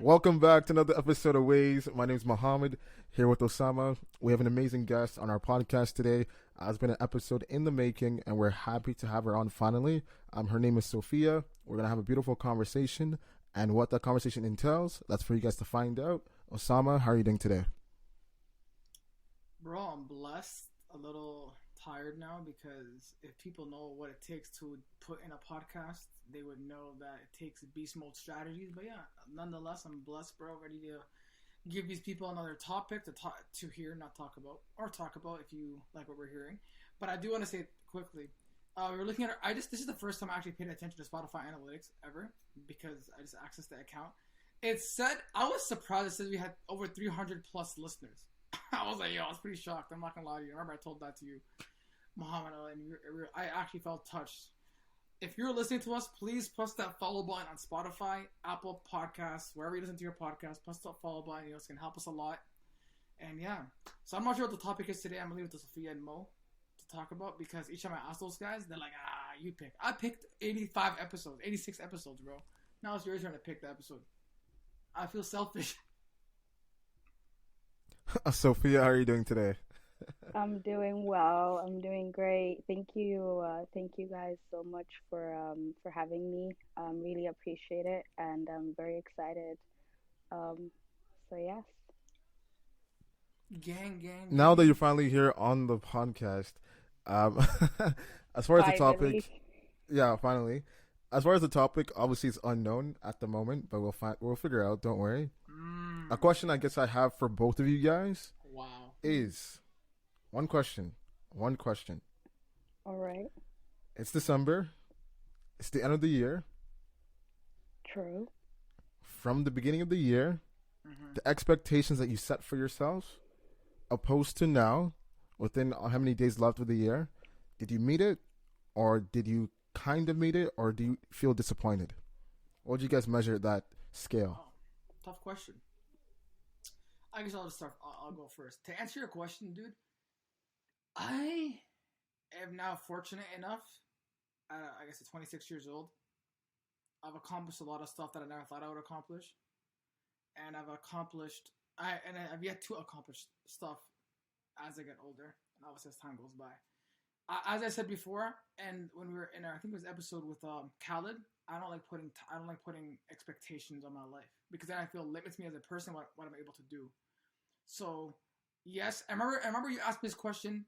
Welcome back to another episode of Ways. My name is Mohammed, here with Osama. We have an amazing guest on our podcast today. It's been an episode in the making, and we're happy to have her on finally. Her name is Sofia. We're going to have a beautiful conversation, and what that conversation entails, that's for you guys to find out. Osama, how are you doing today? Bro, I'm blessed. A little tired now because if people know what it takes to put in a podcast, they would know that it takes beast mode strategies. But yeah, nonetheless, I'm blessed, bro. Ready to give these people another topic to hear, not talk about, or talk about if you like what we're hearing. But I do want to say quickly, we were looking at. This is the first time I actually paid attention to Spotify analytics ever because I just accessed the account. It said I was surprised. It said we had over 300 plus listeners. I was like, yo, I was pretty shocked. I'm not gonna lie to you. Remember, I told that to you, Muhammad, and I actually felt touched. If you're listening to us, please press that follow button on Spotify, Apple Podcasts, wherever you listen to your podcast. Press that follow button. It's gonna help us a lot. And yeah, so I'm not sure what the topic is today. I'm gonna leave it to Sofia and Mo to talk about because each time I ask those guys, they're like, you pick. I picked 85 episodes, 86 episodes, bro. Now it's your turn to pick the episode. I feel selfish. Sophia, how are you doing today? I'm doing well. I'm doing great. Thank you. Thank you guys so much for having me. Really appreciate it, and I'm very excited. Um, so yes. Now that you're finally here on the podcast, um, as far as the topic, Finally. yeah, finally. As far as the topic, obviously it's unknown at the moment, but we'll figure it out. Don't worry. A question I guess I have for both of you guys Wow. is one question. One question. All right. It's December. It's the end of the year. True. From the beginning of the year, the expectations that you set for yourselves, opposed to now, within how many days left of the year, did you meet it, or did you kind of meet it, or do you feel disappointed? What did you guys measure that scale? Oh, tough question. I guess I'll just start. I'll go first. To answer your question, dude, I am now fortunate enough. I guess at 26 years old, I've accomplished a lot of stuff that I never thought I would accomplish, and I've yet to accomplish stuff as I get older, and obviously as time goes by. As I said before, and when we were in our, I think it was episode with Khaled, I don't like putting expectations on my life because then I feel it limits me as a person what I'm able to do. So yes, I remember you asked me this question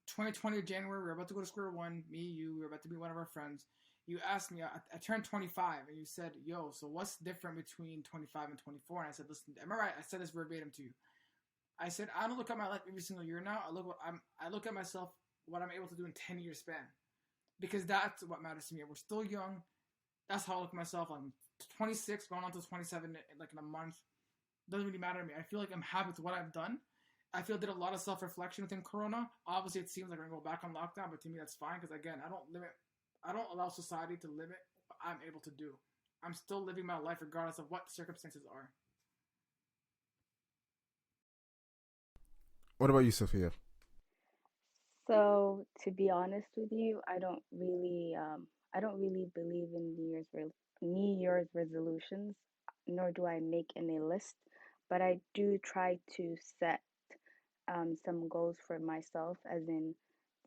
2020 January. We were about to go to square one. Me, you, we were about to meet one of our friends. You asked me, I turned 25, and you said, yo, so what's different between 25 and 24? And I said, listen, I remember I said this verbatim to you. I said, I don't look at my life every single year now. I look at myself, what I'm able to do in 10 years span. Because that's what matters to me. We're still young. That's how I look at myself. I'm 26, going on to 27 like in a month. Doesn't really matter to me. I feel like I'm happy with what I've done. I feel I did a lot of self-reflection within Corona. Obviously, it seems like we're going to go back on lockdown, but to me, that's fine. Because again, I don't allow society to limit what I'm able to do. I'm still living my life regardless of what the circumstances are. What about you, Sophia? So to be honest with you, I don't really believe in New Year's resolutions, nor do I make any list, but I do try to set some goals for myself, as in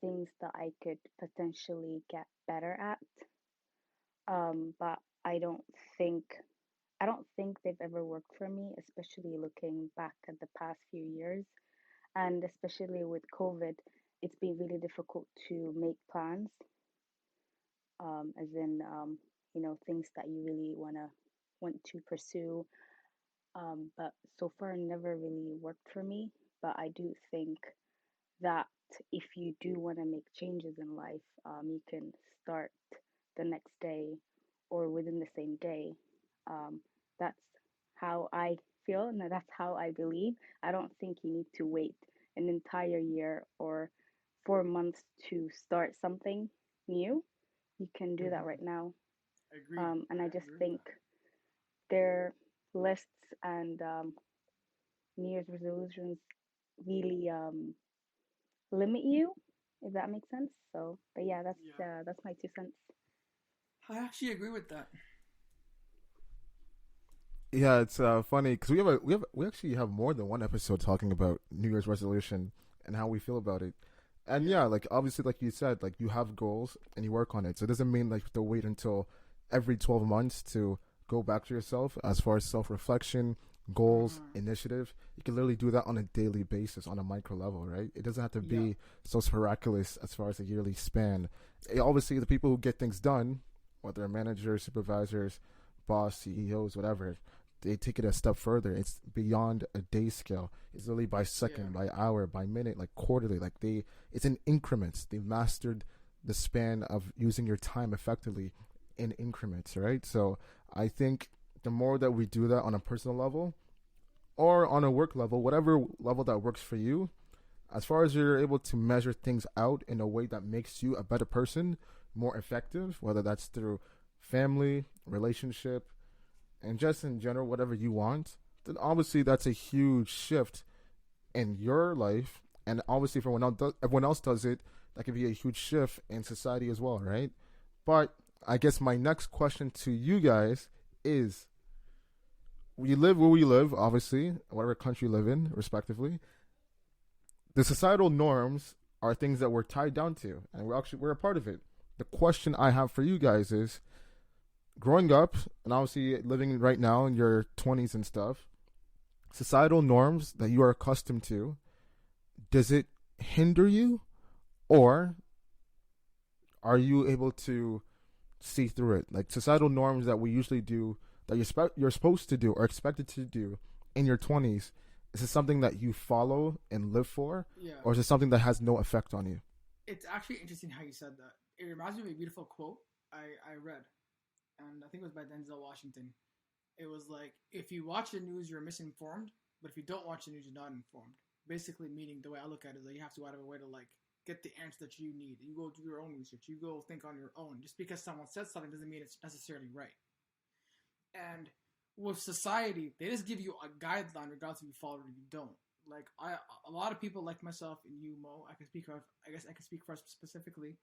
things that I could potentially get better at. But think I don't think they've ever worked for me, especially looking back at the past few years, and especially with COVID, it's been really difficult to make plans, as in things that you really want to pursue. But so far, never really worked for me. But I do think that if you do want to make changes in life, you can start the next day or within the same day. That's how I feel, and that's how I believe. I don't think you need to wait an entire year or 4 months to start something new. You can do that right now. Agreed. And I I just agree with think that. their lists and New Year's resolutions really limit you, if that makes sense. So, but yeah, Yeah. that's my 2 cents. I actually agree with that. Yeah, it's funny because we actually have more than one episode talking about New Year's resolution and how we feel about it. And Yeah, yeah, like obviously, like you said, like you have goals and you work on it. So it doesn't mean like you have to wait until every 12 months to go back to yourself as far as self reflection, goals, mm, initiative. You can literally do that on a daily basis on a micro level, right? It doesn't have to yeah, be so miraculous as far as a yearly span. Obviously, the people who get things done, whether managers, supervisors, boss, CEOs, whatever, they take it a step further. It's beyond a day scale. It's literally by yeah, second, by hour, by minute, like quarterly. Like it's in increments. They've mastered the span of using your time effectively in increments, right? So I think the more that we do that on a personal level or on a work level, whatever level that works for you, as far as you're able to measure things out in a way that makes you a better person, more effective, whether that's through family, relationship, and just in general, whatever you want, then obviously that's a huge shift in your life. And obviously, for everyone else does it, that could be a huge shift in society as well, right? But I guess my next question to you guys is: we live where we live, obviously, whatever country you live in, respectively. The societal norms are things that we're tied down to, and we're a part of it. The question I have for you guys is: growing up, and obviously living right now in your 20s and stuff, societal norms that you are accustomed to, does it hinder you, or are you able to see through it? Like societal norms that we usually do, that you're supposed to do or expected to do in your 20s, is it something that you follow and live for, yeah. or is it something that has no effect on you? It's actually interesting how you said that. It reminds me of a beautiful quote I read, and I think it was by Denzel Washington. It was like, if you watch the news, you're misinformed, but if you don't watch the news, you're not informed. Basically, meaning the way I look at it is that you have to go out of a way to like get the answer that you need. You go do your own research. You go think on your own. Just because someone says something doesn't mean it's necessarily right. And with society, they just give you a guideline regardless if you follow it or you don't. Like a lot of people like myself and you, Mo, I can speak of. I guess I can speak for us specifically.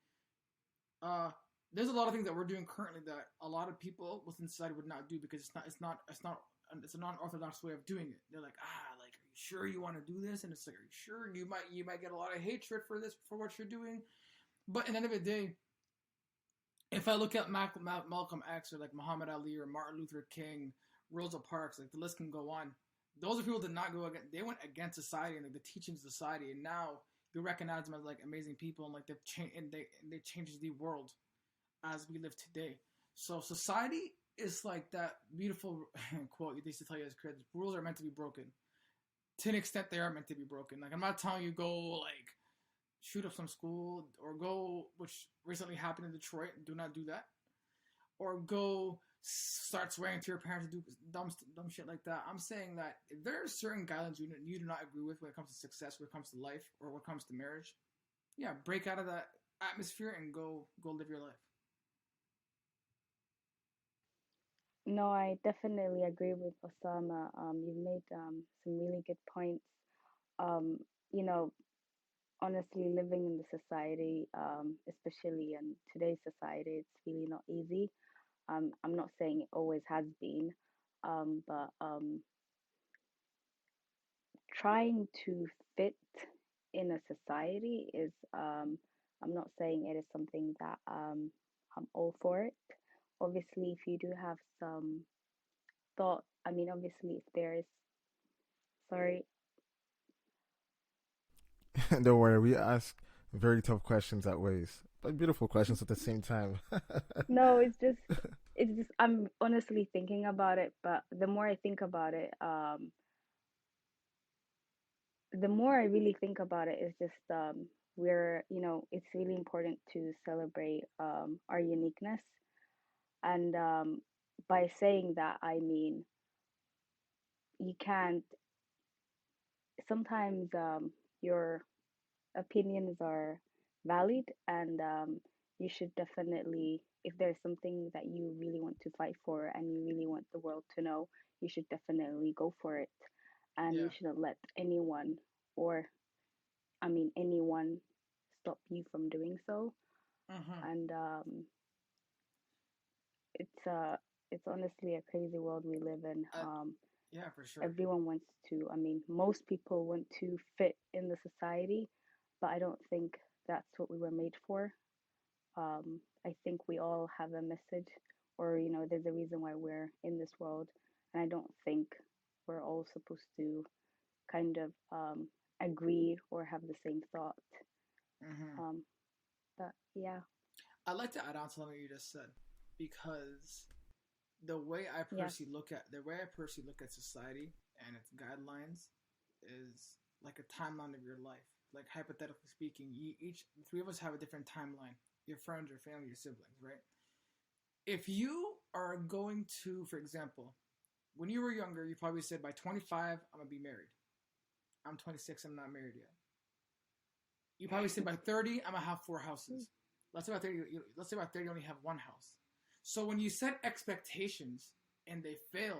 Uh, there's a lot of things that we're doing currently that a lot of people within society would not do because it's a non-orthodox way of doing it. They're like, like, are you sure you want to do this? And it's like, are you sure you might get a lot of hatred for this for what you're doing? But at the end of the day, if I look at Malcolm X or like Muhammad Ali or Martin Luther King, Rosa Parks, like the list can go on. Those are people that did not go against. They went against society and like the teachings of society, and now you recognize them as like amazing people and like they've changed and they changed the world as we live today. So society is like that beautiful quote you used to tell you as kids: rules are meant to be broken. To an extent, they are meant to be broken. Like I'm not telling you go like shoot up some school or go, which recently happened in Detroit. Do not do that. Or go start swearing to your parents and do dumb shit like that. I'm saying that if there are certain guidelines you do not agree with when it comes to success, when it comes to life, or when it comes to marriage, yeah, break out of that atmosphere and go live your life. No, I definitely agree with Osama. You've made some really good points. Um, you know, honestly, living in the society, especially in today's society, it's really not easy. I'm not saying it always has been, but trying to fit in a society is, I'm not saying it is something that I'm all for it. Obviously, if you do have some thought, I mean, obviously, if there is, sorry, Don't worry, we ask very tough questions at ways, but beautiful questions at the same time. no, it's just, I'm honestly thinking about it, but the more I think about it, the more I really think about it, is just, it's really important to celebrate our uniqueness. And by saying that, I mean, you can't, sometimes your opinions are valid, and you should definitely, if there's something that you really want to fight for and you really want the world to know, you should definitely go for it. And you Yeah. shouldn't let anyone, or I mean, anyone stop you from doing so. Mm-hmm. And it's it's honestly a crazy world we live in. Uh, yeah, for sure. Everyone wants to, I mean, most people want to fit in the society, but I don't think that's what we were made for. I think we all have a message, or, there's a reason why we're in this world. And I don't think we're all supposed to kind of agree or have the same thought. Hmm. Um, but yeah, I'd like to add on to something you just said, because yeah, the way I personally look at society and its guidelines is like a timeline of your life. Like hypothetically speaking, each the three of us have a different timeline. Your friends, your family, your siblings, right? If you are going to, for example, when you were younger, you probably said by 25 I'm gonna be married. I'm 26, I'm not married yet. You probably said by 30 I'm gonna have four houses. Let's say by 30, let's say by 30 you only have one house. So when you set expectations and they fail,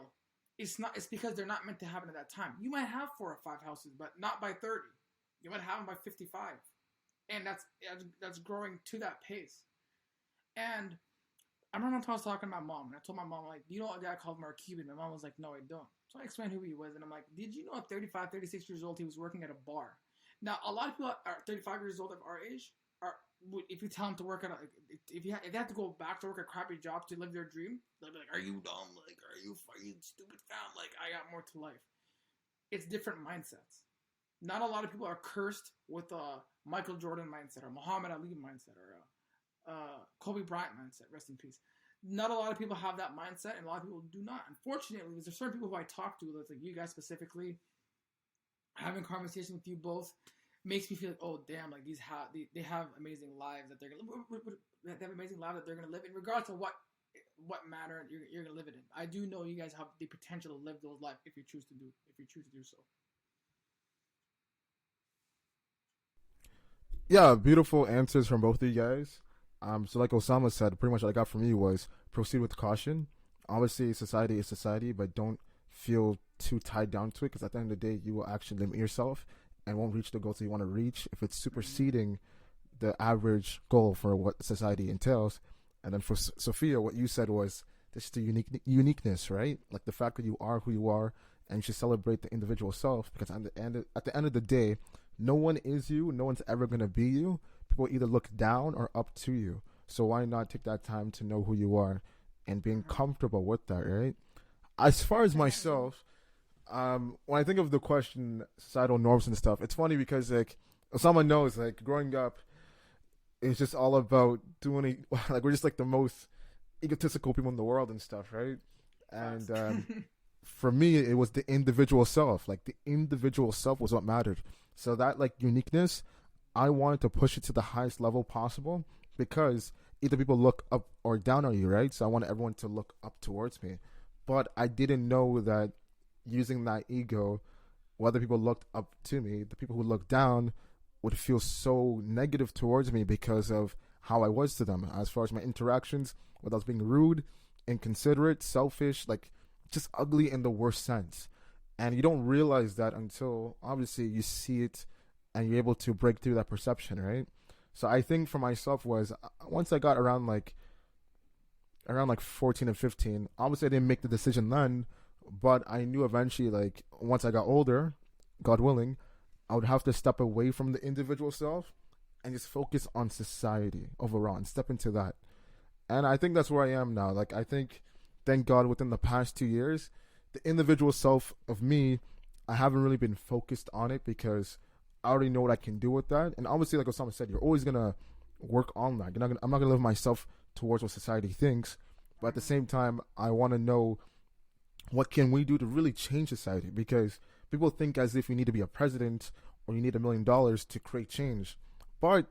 it's not. It's because they're not meant to happen at that time. You might have four or five houses, but not by 30. You might have them by 55, and that's growing to that pace. And I remember I was talking to my mom, and I told my mom, like, do you know a guy called Mark Cuban? My mom was like, no, I don't. So I explained who he was, and I'm like, did you know at 35, 36 years old, he was working at a bar? Now, a lot of people are 35 years old of our age are, if you tell them to work at if they have to go back to work a crappy job to live their dream, they'll be like, are you dumb? Like, are you fucking stupid fam? Like, I got more to life. It's different mindsets. Not a lot of people are cursed with a Michael Jordan mindset or Muhammad Ali mindset or a Kobe Bryant mindset. Rest in peace. Not a lot of people have that mindset, and a lot of people do not. Unfortunately, there's certain people who I talk to, like you guys specifically, having conversation with you both makes me feel like, oh damn, like they have amazing lives that they're gonna they have amazing lives that they're gonna live in, regardless of what manner you're gonna live it in. I do know you guys have the potential to live those lives if you choose to do so. Yeah, beautiful answers from both of you guys. So like Osama said, pretty much what I got from you was proceed with caution. Obviously, society is society, but don't feel too tied down to it because at the end of the day, you will actually limit yourself and won't reach the goals that you want to reach if it's superseding the average goal for what society entails. And then for Sophia, what you said was just the uniqueness, right? Like the fact that you are who you are, and you should celebrate the individual self because at the end of the day, no one is you. No one's ever gonna be you. People either look down or up to you. So why not take that time to know who you are and being Mm-hmm. comfortable with that, right? As far as And then, myself, when I think of the question societal norms and stuff, it's funny because like someone knows like growing up, it's just all about doing like we're just like the most egotistical people in the world and stuff, right? facts. And for me, it was the individual self. Like the individual self was what mattered. So that like uniqueness, I wanted to push it to the highest level possible because either people look up or down on you, right? So I wanted everyone to look up towards me. But I didn't know that using that ego, whether people looked up to me, the people who looked down would feel so negative towards me because of how I was to them, as far as my interactions, whether I was being rude, inconsiderate, selfish, like just ugly in the worst sense. And you don't realize that until obviously you see it and you're able to break through that perception, right? So I think for myself was once I got around like 14 and 15, obviously I didn't make the decision then, but I knew eventually like once I got older, God willing, I would have to step away from the individual self and just focus on society overall and step into that. And I think that's where I am now. Like I think, thank God, within the past 2 years, the individual self of me, I haven't really been focused on it because I already know what I can do with that. And obviously, like Osama said, you're always gonna work on that. I'm not gonna live myself towards what society thinks, but at the Mm-hmm. same time, I want to know what can we do to really change society because people think as if you need to be a president or you need $1 million to create change, but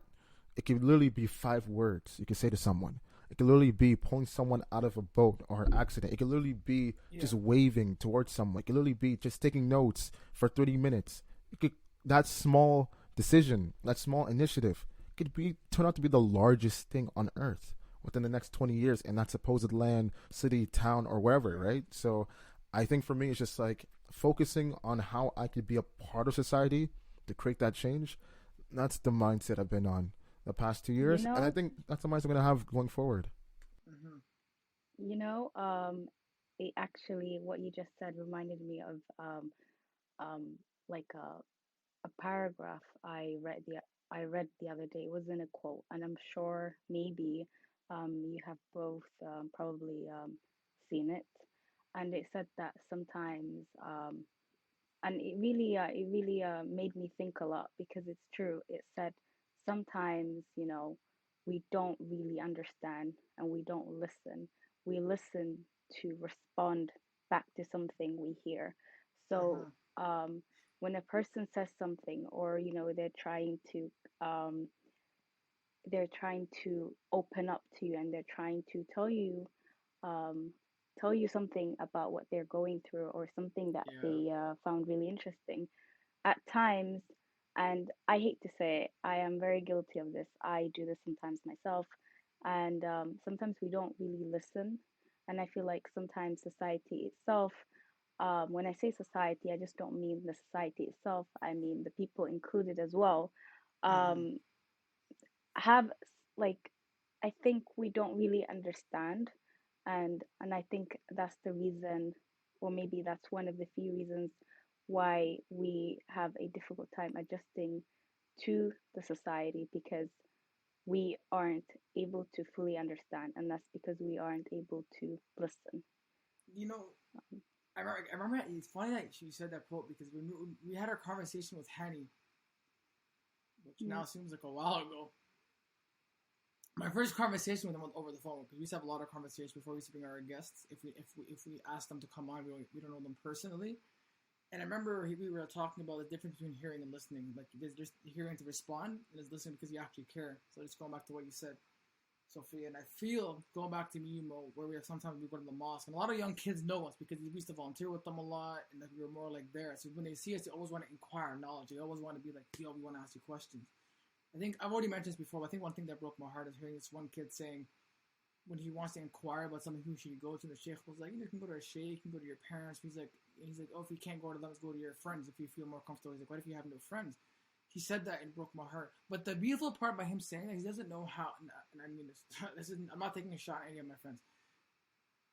it can literally be 5 words you can say to someone. It can literally be pulling someone out of a boat or an accident. It can literally be Yeah. just waving towards someone. It can literally be just taking notes for 30 minutes. It could, that small decision, that small initiative could be turn out to be the largest thing on earth within the next 20 years in that supposed land, city, town, or wherever, Yeah. right? So I think for me, it's just like focusing on how I could be a part of society to create that change. That's the mindset I've been on the past two you years, and I know, think that's the mindset I'm gonna have going forward. Mm-hmm. You know, it actually, what you just said reminded me of um, like a paragraph I read the other day. It was in a quote, and I'm sure maybe you have both probably seen it. And it said that sometimes and it really made me think a lot because it's true. It said sometimes, you know, we don't really understand and we don't listen. We listen to respond back to something we hear. So Uh-huh. when a person says something, or you know, um, they're trying to open up to you, and they're trying to um, tell you something about what they're going through, or something that Yeah. they found really interesting at times. And I hate to say it, I am very guilty of this. I do this sometimes myself. And sometimes we don't really listen. And I feel like sometimes society itself, when I say society, I just don't mean the society itself, I mean the people included as well, Mm-hmm. um, have like, I think we don't really understand. And I think that's the reason, or maybe that's one of the few reasons why we have a difficult time adjusting to the society, because we aren't able to fully understand, and that's because we aren't able to listen. You know, I remember. It's funny that you said that quote because we had our conversation with Henny, which Mm, now seems like a while ago. My first conversation with him was over the phone because we used to have a lot of conversations before we used to bring our guests. If we asked them to come on, we don't know them personally. And I remember we were talking about the difference between hearing and listening. Like there's just hearing to respond, and there's listening because you actually care. So just going back to what you said, Sophia, and I feel going back to me, Mo, where we have sometimes we go to the mosque, and a lot of young kids know us because we used to volunteer with them a lot, and that we were more like there. So when they see us, they always want to inquire knowledge. They always want to be like, "Yo, we want to ask you questions." I think I've already mentioned this before, but I think one thing that broke my heart is hearing this one kid saying when he wants to inquire about something, who should he go to? The sheikh was like, you can go to a sheikh, you can go to your parents. He's like, oh, if you can't go to them, let's go to your friends if you feel more comfortable. He's like, what if you have no friends? He said that and it broke my heart. But the beautiful part by him saying that, he doesn't know how. And I mean this. This is I'm not taking a shot at any of my friends.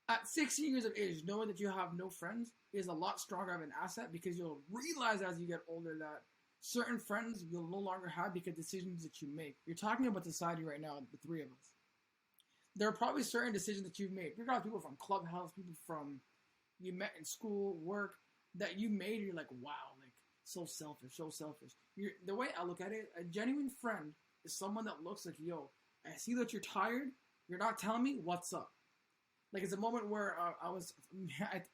At 16 years of age, knowing that you have no friends is a lot stronger of an asset because you'll realize as you get older that certain friends you'll no longer have because decisions that you make. You're talking about society right now, the three of us. There are probably certain decisions that you've made. You've got people from Clubhouse, people from you met in school, work, that you made. You're like, wow, like so selfish, so selfish. The way I look at it, a genuine friend is someone that looks like, yo, I see that you're tired. You're not telling me what's up. Like it's a moment where we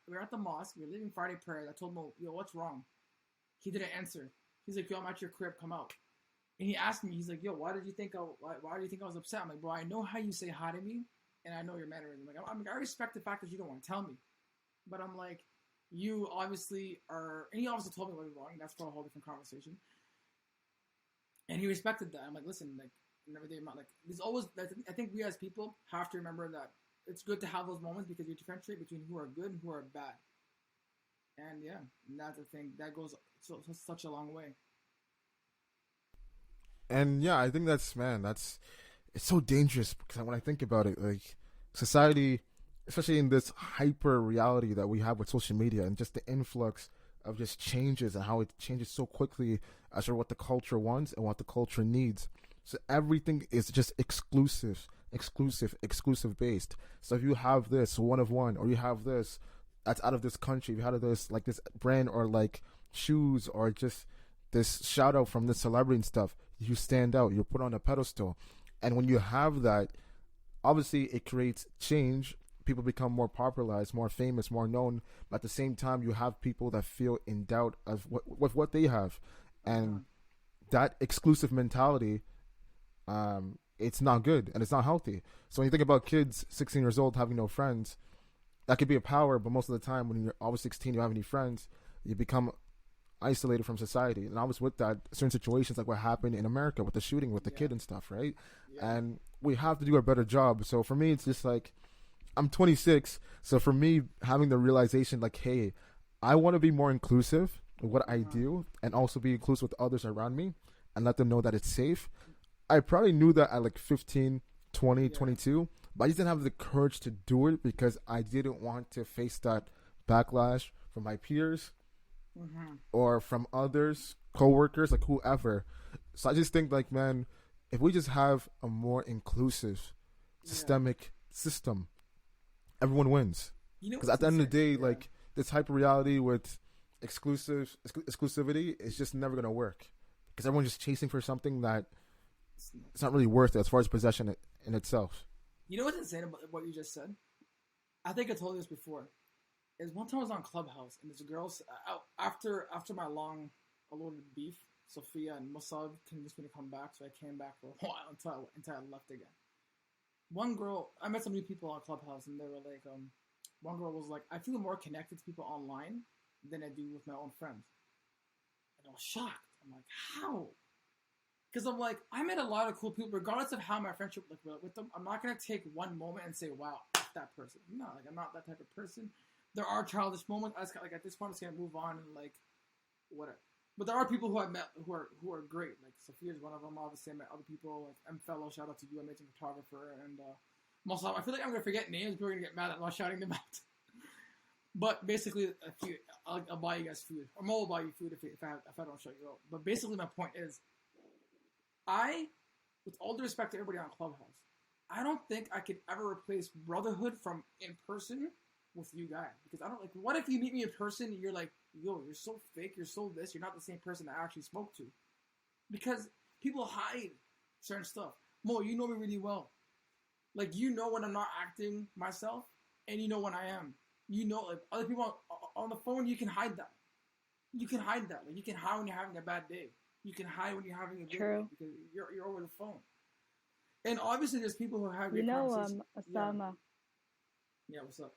were at the mosque. We were leaving Friday prayer. I told him, yo, what's wrong? He didn't answer. He's like, yo, I'm at your crib. Come out. And he asked me, he's like, yo, why do you think I was upset? I'm like, bro, I know how you say hi to me, and I know your mannerism. Like, I respect the fact that you don't want to tell me, but I'm like, you obviously are, and he obviously told me what was wrong. That's for a whole different conversation. And he respected that. I'm like, listen, like, never day like, there's always, I think we as people have to remember that it's good to have those moments because you differentiate between who are good and who are bad. And yeah, and that's the thing that goes such a long way. And yeah, I think that's, man, that's, it's so dangerous because when I think about it, like society, especially in this hyper reality that we have with social media and just the influx of just changes and how it changes so quickly as for what the culture wants and what the culture needs. So everything is just exclusive based. So if you have this one of one, or you have this that's out of this country, if you have this like this brand or like shoes or just this shout out from this celebrity and stuff, you stand out, you're put on a pedestal. And when you have that, obviously it creates change. People become more popularized, more famous, more known. But at the same time, you have people that feel in doubt of what they have, Uh-huh. and that exclusive mentality, it's not good and it's not healthy. So when you think about kids, 16 years old, having no friends, that could be a power. But most of the time, when you're always 16, you don't have any friends, you become isolated from society. And I was with that certain situations like what happened in America with the shooting with the Yeah. kid and stuff, right? Yeah. And we have to do a better job. So for me, it's just like I'm 26, so for me, having the realization like, hey, I want to be more inclusive with what I Uh-huh. do, and also be inclusive with others around me, and let them know that it's safe. I probably knew that at like 15, 20, Yeah. 22, but I just didn't have the courage to do it because I didn't want to face that backlash from my peers or from others, coworkers, like whoever. So I just think, like, man, if we just have a more inclusive, systemic system, everyone wins. Because at the end of the day, like, this hyper reality with exclusivity is just never gonna work. Because everyone's just chasing for something that it's not really worth it as far as possession in itself. You know what's insane about what you just said? I think I told you this before. Is one time I was on Clubhouse and this girl's after my long loaded beef, Sofia and Musab convinced me to come back, so I came back for a while until I left again. One girl, I met some new people on Clubhouse, and they were like, one girl was like, I feel more connected to people online than I do with my own friends. And I was shocked. I'm like, how? Because I'm like, I met a lot of cool people, regardless of how my friendship like with them. I'm not gonna take one moment and say, wow, F that person. No, like I'm not that type of person. There are childish moments. I just like at this point, I'm just gonna move on and like whatever. But there are people who I met who are great. Like Sofia's one of them. Obviously, I met other people. Like M Fellow, shout out to you, amazing photographer, and Musab. I feel like I'm gonna forget names. People are gonna get mad at me shouting them out. But basically, I'll buy you guys food, or Mo will buy you food if I don't show you out. But basically, my point is, with all due respect to everybody on Clubhouse, I don't think I could ever replace brotherhood from in person with you guys. Because I don't like, what if you meet me in person and you're like, yo, you're so fake, you're so this, you're not the same person I actually spoke to. Because people hide certain stuff. Mo, you know me really well. Like, you know when I'm not acting myself, and you know when I am. You know, like, other people on the phone, you can hide that. You can hide that. Like, you can hide when you're having a bad day. You can hide when you're having a good day because you're over the phone. And obviously, there's people who have great conversations. Osama. Yeah, what's up?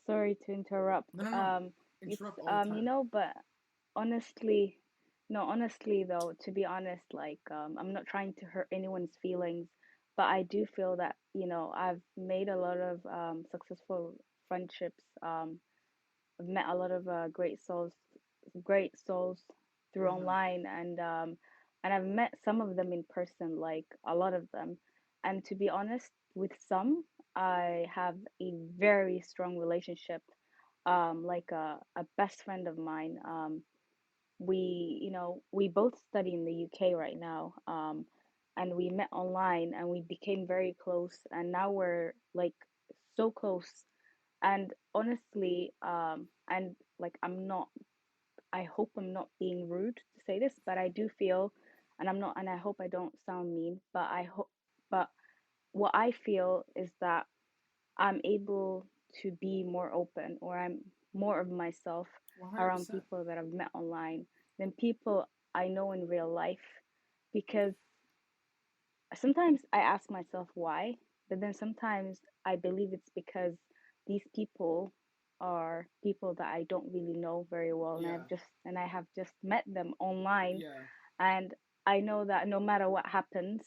Sorry to interrupt. No. Interrupt all the time. But honestly, though, to be honest, like, I'm not trying to hurt anyone's feelings, but I do feel that, I've made a lot of successful friendships. I've met a lot of great souls through online, and I've met some of them in person, like a lot of them. And to be honest, with some, I have a very strong relationship. Like a best friend of mine. We both study in the UK right now. And we met online and we became very close, and now we're like so close. And honestly, and like I hope I'm not being rude to say this, but I do feel, and I'm not, and I hope I don't sound mean, but but what I feel is that I'm able to be more open, or I'm more of myself 100%. around people that I've met online than people I know in real life. Because sometimes I ask myself why, but then sometimes I believe it's because these people are people that I don't really know very well, and I have just met them online, and I know that no matter what happens,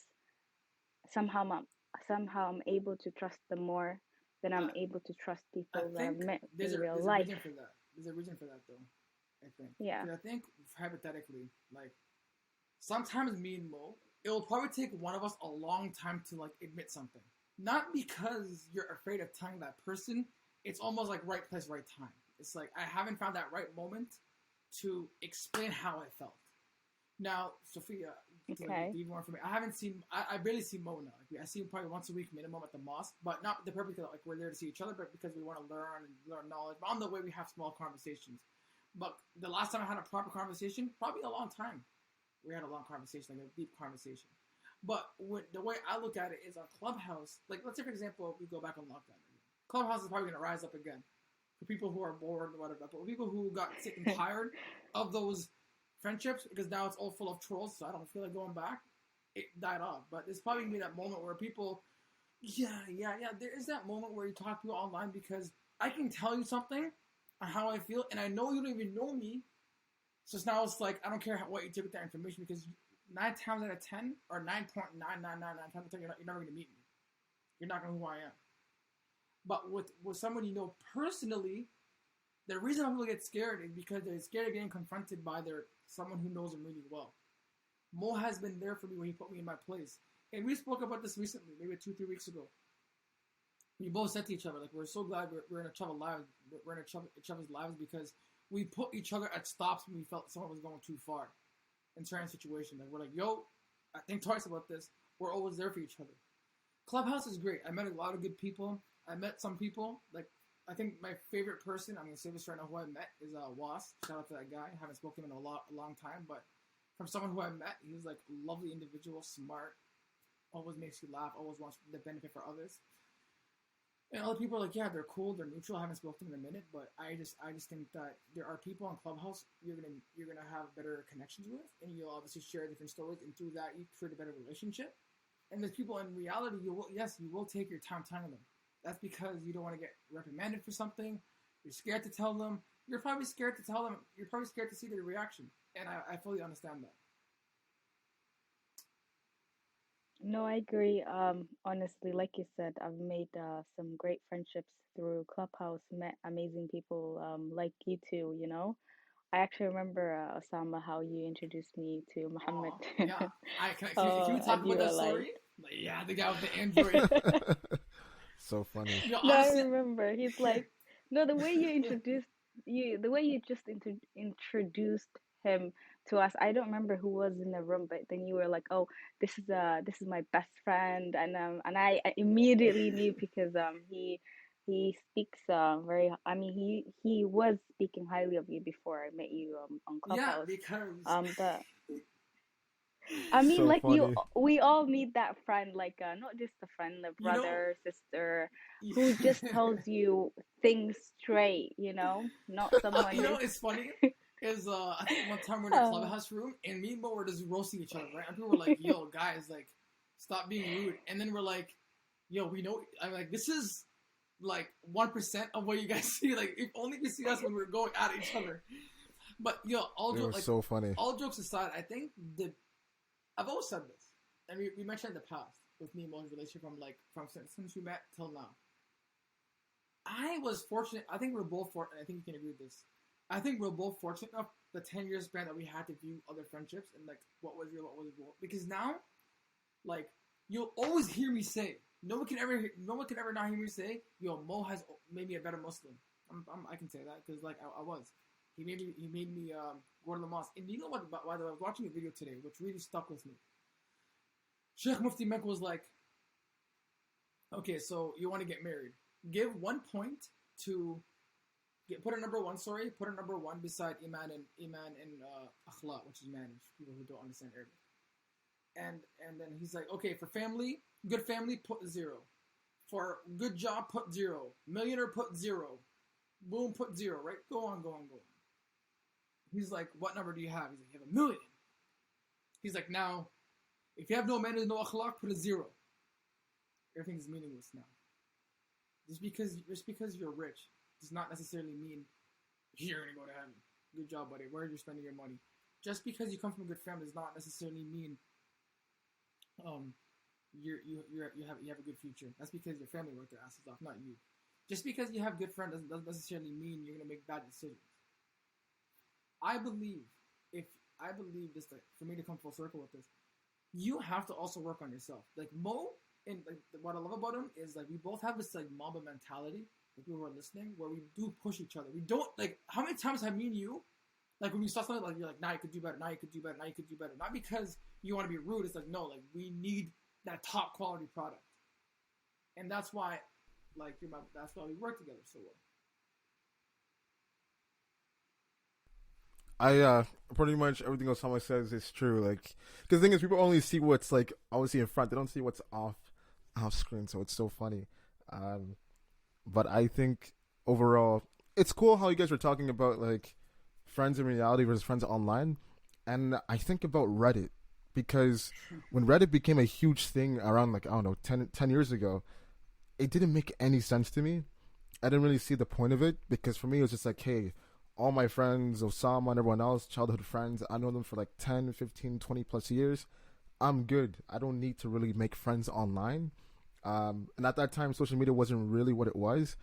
somehow I'm able to trust them more than I'm able to trust people that I've met in real life. There's a reason for that, though. I think. Yeah. I think hypothetically, like sometimes me and Mo, it will probably take one of us a long time to like admit something. Not because you're afraid of telling that person. It's almost like right place, right time. It's like I haven't found that right moment to explain how I felt. Now, Sofia, okay. Even more for me. I barely see Mo now. Like, I see him probably once a week minimum at the mosque, but not the purpose that like we're there to see each other, but because we want to learn knowledge. But on the way, we have small conversations. But the last time I had a proper conversation, probably a long time. We had a long conversation, like a deep conversation. But the way I look at it is on Clubhouse. Like, let's say, for example, we go back on lockdown again. Clubhouse is probably going to rise up again for people who are bored or whatever. But people who got sick and tired of those friendships, because now it's all full of trolls, so I don't feel like going back. It died off. But there's probably going to be that moment where people, there is that moment where you talk to people online because I can tell you something on how I feel, and I know you don't even know me. So now it's like, I don't care what you do with that information, because 9 times out of 10, or 9.9999 times out of 10, you're never going to meet me. You're not going to know who I am. But with someone you know personally, the reason people get scared is because they're scared of getting confronted by someone who knows them really well. Mo has been there for me when he put me in my place. And we spoke about this recently, maybe 2, 3 weeks ago. We both said to each other, like, we're so glad we're in each other's lives. We're in each other's lives because we put each other at stops when we felt someone was going too far in certain situations. Like, we're like, yo, I think twice about this. We're always there for each other. Clubhouse is great. I met a lot of good people. I met some people, like, I think my favorite person, I'm going to say this right now, who I met is Was. Shout out to that guy. I haven't spoken to him in a long time, but from someone who I met, he was like a lovely individual, smart, always makes you laugh, always wants the benefit for others. And other people are like, yeah, they're cool, they're neutral. I haven't spoken to them in a minute, but I just think that there are people on Clubhouse you're gonna have better connections with, and you'll obviously share different stories, and through that you create a better relationship. And there's people in reality you will take your time telling them. That's because you don't want to get reprimanded for something. You're scared to tell them. You're probably scared to tell them. You're probably scared to see their reaction, and I fully understand that. No, I agree. Honestly, like you said, I've made some great friendships through Clubhouse, met amazing people like you too, you know. I actually remember, Osama, how you introduced me to Muhammad. Oh yeah, can we talk And about you that were like, story? Like, yeah, the guy with the Android. So funny. Yo, no, I honestly, remember. He's like, no, the way you just introduced him to us. I don't remember who was in the room, but then you were like, oh, this is my best friend, and I immediately knew because he speaks very. I mean, he was speaking highly of you before I met you on yeah, Clubhouse. because But I mean, So like you, funny. we all need that friend, like not just a friend, a you know, brother, sister, who just tells you things straight, not someone just. it's funny. Is I think one time we're in a Oh, clubhouse room and me and Mo were just roasting each other, right? And people were like, "Yo, guys, like, stop being rude." And then we're like, "Yo, we know." I'm like, "This is like 1% of what you guys see. Like, if only you see us when we're going at each other." But yo, It was like so funny. all jokes aside, I think I've always said this, and we mentioned in the past with me and Mo's relationship from since we met till now. I was fortunate. I think we're both fortunate. I think you can agree with this. I think we're both fortunate enough the 10 years span that we had to view other friendships and like what was real, what was real. Because now, like, you'll always hear me say, no one can ever not hear me say, yo, Mo has made me a better Muslim. I can say that because like I was. He made me go to the mosque. And you know what? By the way, I was watching a video today, which really stuck with me. Sheikh Mufti Mek was like, okay, so you want to get married. Give 1 point to put a number one. Sorry, put a number one beside iman and akhlaq, which is manage. People who don't understand Arabic. And then he's like, okay, for family, good family, put 0. For good job, put 0. Millionaire, put 0. Boom, put 0. Right? Go on. He's like, what number do you have? He's like, you have 1 million. He's like, now, if you have no manners, no akhlaq, put a 0. Everything is meaningless now. Just because you're rich does not necessarily mean you're gonna go to heaven. Good job, buddy. Where are you spending your money? Just because you come from a good family does not necessarily mean you have a good future. That's because your family worked their asses off, not you. Just because you have good friends doesn't necessarily mean you're gonna make bad decisions. I believe this, like, for me to come full circle with this, you have to also work on yourself. Like Mo, and like what I love about him is like we both have this like Mamba mentality. Like people who are listening, where we do push each other. We don't like. How many times have me and you, like when we start something, like you're like, nah, you could do better. Now you could do better. Now you could do better. Not because you want to be rude. It's like no, like we need that top quality product, and that's why, like that's why we work together so well. I pretty much everything else someone says is true. Like, because the thing is, people only see what's like obviously in front. They don't see what's off screen. So it's so funny. But I think overall, it's cool how you guys were talking about like friends in reality versus friends online, and I think about Reddit because when Reddit became a huge thing around like I don't know 10 years ago, it didn't make any sense to me. I didn't really see the point of it because for me it was just like, hey, all my friends, Osama and everyone else, childhood friends, I know them for like 10, 15, 20 plus years. I'm good. I don't need to really make friends online. And at that time, social media wasn't really what it was.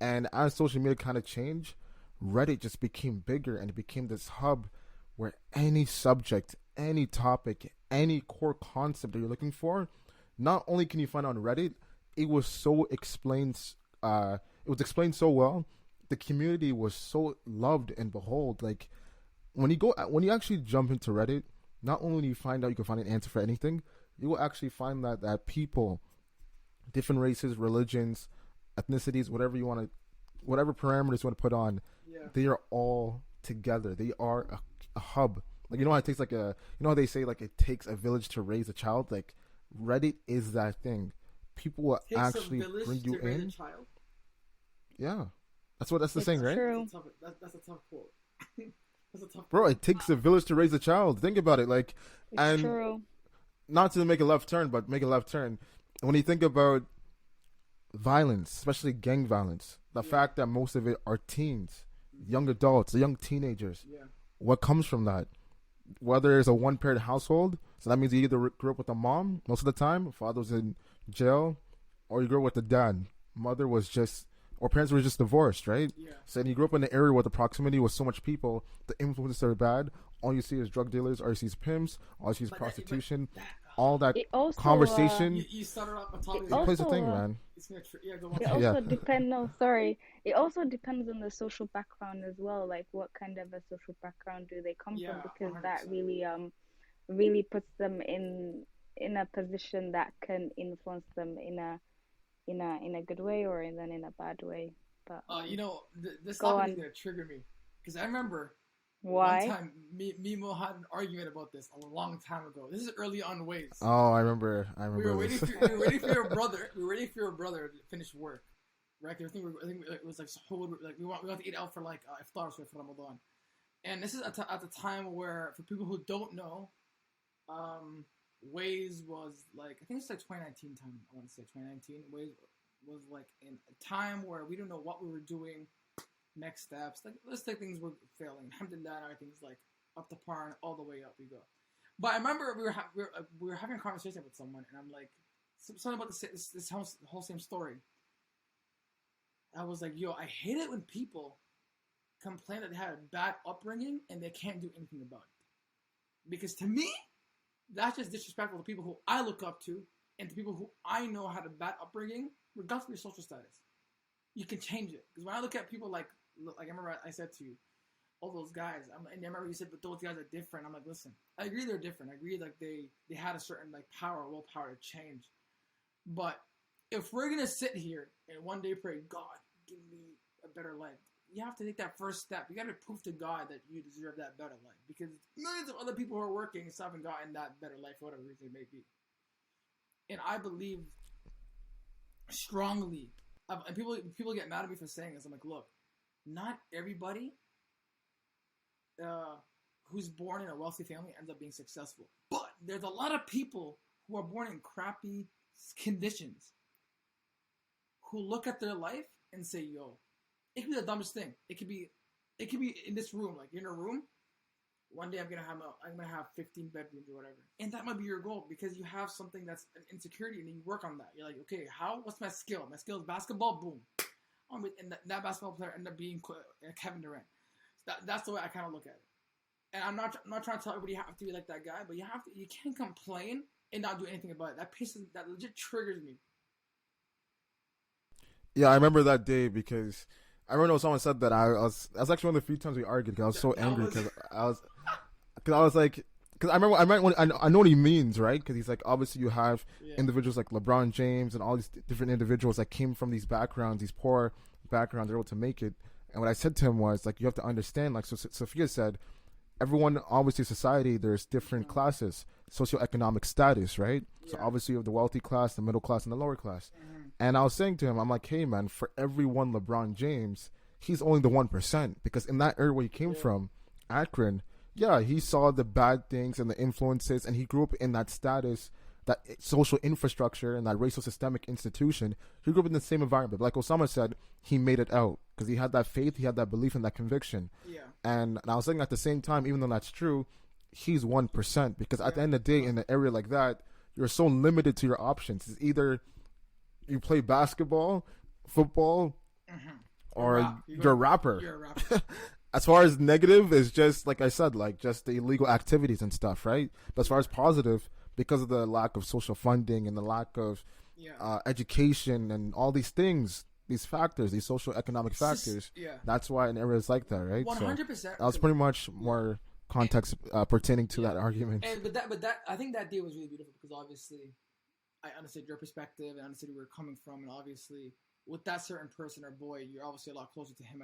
And as social media kind of changed, Reddit just became bigger and it became this hub where any subject, any topic, any core concept that you're looking for not only can you find on Reddit, it was so explained. It was explained so well. The community was so loved and behold. Like when you actually jump into Reddit, not only do you find out you can find an answer for anything, you will actually find that people, different races, religions, ethnicities, whatever parameters you want to put on, Yeah. they are all together. They are a hub. Like you know how it takes how they say like it takes a village to raise a child. Like Reddit is that thing. People will Takes actually a village bring you to raise in. a child. Yeah, that's the It's saying, right? true. That's a tough quote. That's a tough Bro, quote. it takes a village to raise a child. Think about it. Like, It's and true. not to make a left turn, but make a left turn. When you think about violence, especially gang violence, the fact that most of it are teens, young adults, young teenagers. Yeah. What comes from that? Whether it's a one-parent household, so that means you either grew up with a mom most of the time, father was in jail, or you grew up with a dad. Mother was just, or parents were just divorced, right? Yeah. So you grew up in an area where the proximity was so much people, the influences are bad. All you see is drug dealers, all you see is pimps, all you see is prostitution, all that It also conversation. You started off talking. It It plays a also, thing, man. It's gonna yeah, go on. It Yeah. also depend. No, sorry. It also depends on the social background as well. Like, what kind of a social background do they come Yeah, from? Because that 100%. really puts them in a position that can influence them in a good way or then in a bad way. But This go topic is on. gonna trigger me because I remember one Why? time me and Mo had an argument about this a long time ago. This is early on Ways. Oh, I remember We were waiting this. for we were waiting for your brother. We were waiting for your brother to finish work, right? I think it was like we want to eat out for like iftar for Ramadan, and this is at the time where for people who don't know, Waze was like I think it's like 2019 time. I want to say 2019. Waze was like in a time where we don't know what we were doing, next steps. Like let's say things were failing. Alhamdulillah, everything's like up to par and all the way up we go. But I remember we were having a conversation with someone, and I'm like, something about this whole same story. I was like, yo, I hate it when people complain that they had a bad upbringing and they can't do anything about it. Because to me, that's just disrespectful to people who I look up to and to people who I know had a bad upbringing, regardless of your social status. You can change it. Because when I look at people like I remember I said to you, all those guys, and I remember you said, but those guys are different. I'm like, listen, I agree they're different. I agree like they had a certain like willpower to change. But if we're gonna sit here and one day pray, God, give me a better life, you have to take that first step. You got to prove to God that you deserve that better life, because millions of other people who are working and haven't gotten that better life for whatever reason it may be. And I believe strongly, and people get mad at me for saying this. I'm like, look, not everybody who's born in a wealthy family ends up being successful. But there's a lot of people who are born in crappy conditions who look at their life and say, yo, it could be the dumbest thing. It could be in this room. Like, you're in a room, one day I'm gonna have 15 bedrooms or whatever. And that might be your goal because you have something that's an insecurity and then you work on that. You're like, okay, what's my skill? My skill is basketball, boom. And that basketball player ended up being Kevin Durant. That's the way I kind of look at it. And I'm not trying to tell everybody you have to be like that guy, but you can't complain and not do anything about it. That legit triggers me. Yeah, I remember that day because I remember someone said that I was actually one of the few times we argued because I was so angry because I was like, because I know what he means, right? Because he's like, obviously you have individuals like LeBron James and all these different individuals that came from these backgrounds, these poor backgrounds, they're able to make it. And what I said to him was like, you have to understand, like Sofia said, everyone, obviously society, there's different classes, socioeconomic status, right? Yeah. So obviously you have the wealthy class, the middle class, and the lower class. Mm-hmm. And I was saying to him, I'm like, hey man, for every one LeBron James, he's only the 1%, because in that area where he came from, Akron, yeah, he saw the bad things and the influences, and he grew up in that status, that social infrastructure, and that racial systemic institution. He grew up in the same environment. But like Osama said, he made it out because he had that faith, he had that belief, and that conviction. Yeah. And I was saying at the same time, even though that's true, he's 1%, because at the end of the day, in an area like that, you're so limited to your options. It's either you play basketball, football, or you're a rapper. You're a rapper. As far as negative is just, like I said, like just the illegal activities and stuff, right? But as far as positive, because of the lack of social funding and the lack of Yeah. education and all these things, these factors, these social economic factors. Yeah. That's why in areas like that, right? So 100%. that was pretty much more context pertaining to that argument. And but that I think that day was really beautiful because obviously I understood your perspective and understood where you're coming from, and obviously with that certain person or boy, you're obviously a lot closer to him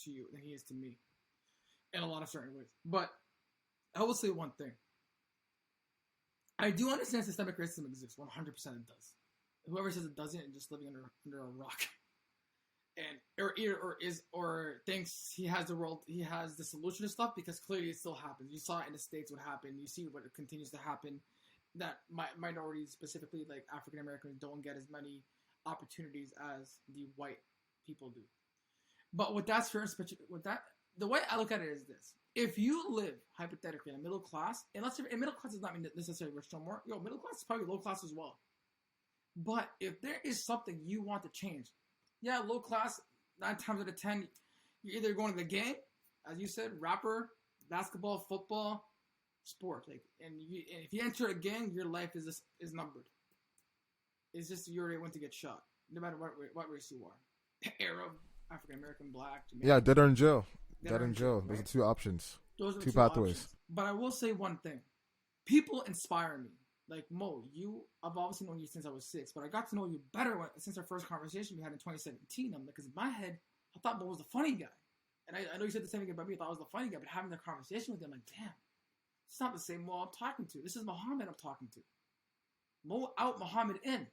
to you than he is to me in a lot of certain ways. But I will say one thing. I do understand systemic racism exists. 100% it does. Whoever says it doesn't is just living under a rock, and or thinks he has the solution to stuff, because clearly it still happens. You saw it in the States what happened. You see what continues to happen. That minorities, specifically like African Americans, don't get as many opportunities as the white people do. But with that, the way I look at it is this: if you live hypothetically in a middle class, and let's say and middle class does not mean necessarily rich no more. Middle class is probably low class as well. But if there is something you want to change, yeah, low class, 9 times out of 10, you're either going to the game, as you said, rapper, basketball, football, sport. And if you enter a gang, your life is numbered. It's just you already went to get shot, no matter what race you are. Arab, African American, black, Jamaican. Yeah, dead or in jail. Dead or in jail. Right? Those are two options. Those are two pathways. Options. But I will say one thing. People inspire me. Like, Mo, I've obviously known you since I was 6, but I got to know you better since our first conversation we had in 2017. Because in my head, I thought Mo was the funny guy. And I know you said the same thing about me. I thought I was the funny guy. But having the conversation with him, I'm like, damn, it's not the same Mo I'm talking to. This is Muhammad I'm talking to. Mo out, Muhammad in.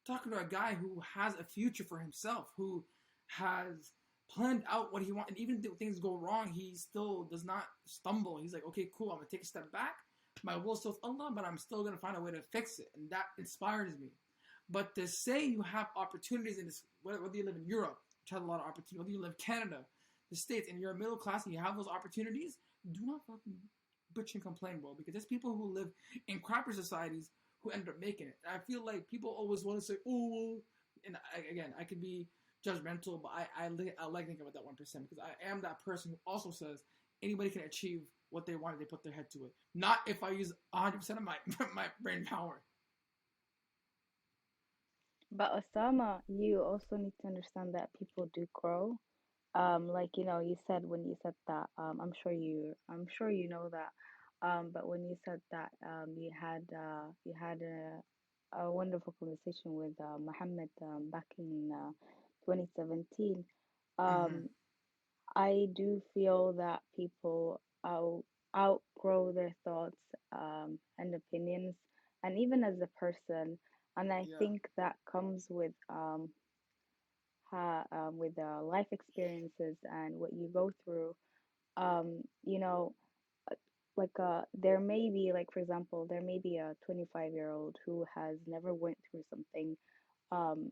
Talking to a guy who has a future for himself, who has planned out what he wants. And even if things go wrong, he still does not stumble. He's like, okay, cool, I'm going to take a step back. My will still Allah, but I'm still going to find a way to fix it. And that inspires me. But to say you have opportunities in this, whether you live in Europe, which has a lot of opportunities, whether you live in Canada, the States, and you're a middle class and you have those opportunities, do not fucking bitch and complain, bro. Because there's people who live in crappier societies who end up making it. And I feel like people always want to say, oh, and I could be judgmental, but I like thinking about that 1% because I am that person who also says anybody can achieve what they want if they put their head to it. Not if I use 100% of my brain power. But Osama, you also need to understand that people do grow. Like you said when you said that, I'm sure you know that. But when you said that, you had a wonderful conversation with Mohammed back in 2017. Mm-hmm. Um, I do feel that people outgrow their thoughts and opinions, and even as a person. And I Yeah. think that comes with life experiences and what you go through. Um, you know, there may be, like, for example, there may be a 25-year-old who has never went through something, um,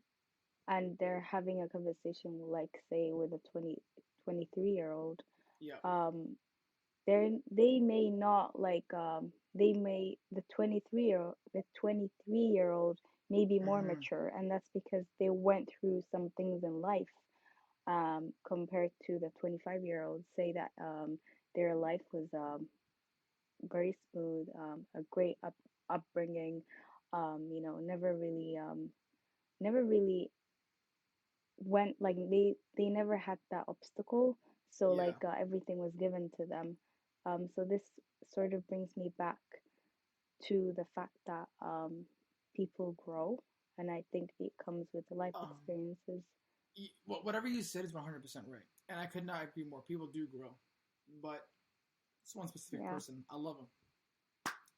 and they're having a conversation, like, say, with a 23-year-old. Yeah. um they may not like they may the 23-year old may be more Mm-hmm. mature, and that's because they went through some things in life, compared to the 25-year-old, say that their life was very smooth, a great upbringing, never really went, like, they never had that obstacle, so, Yeah. like, everything was given to them. So this sort of brings me back to the fact that people grow, and I think it comes with the life Um. experiences. Whatever you said is 100% right, and I could not agree more. People do grow, but it's one specific Yeah. person. I love him.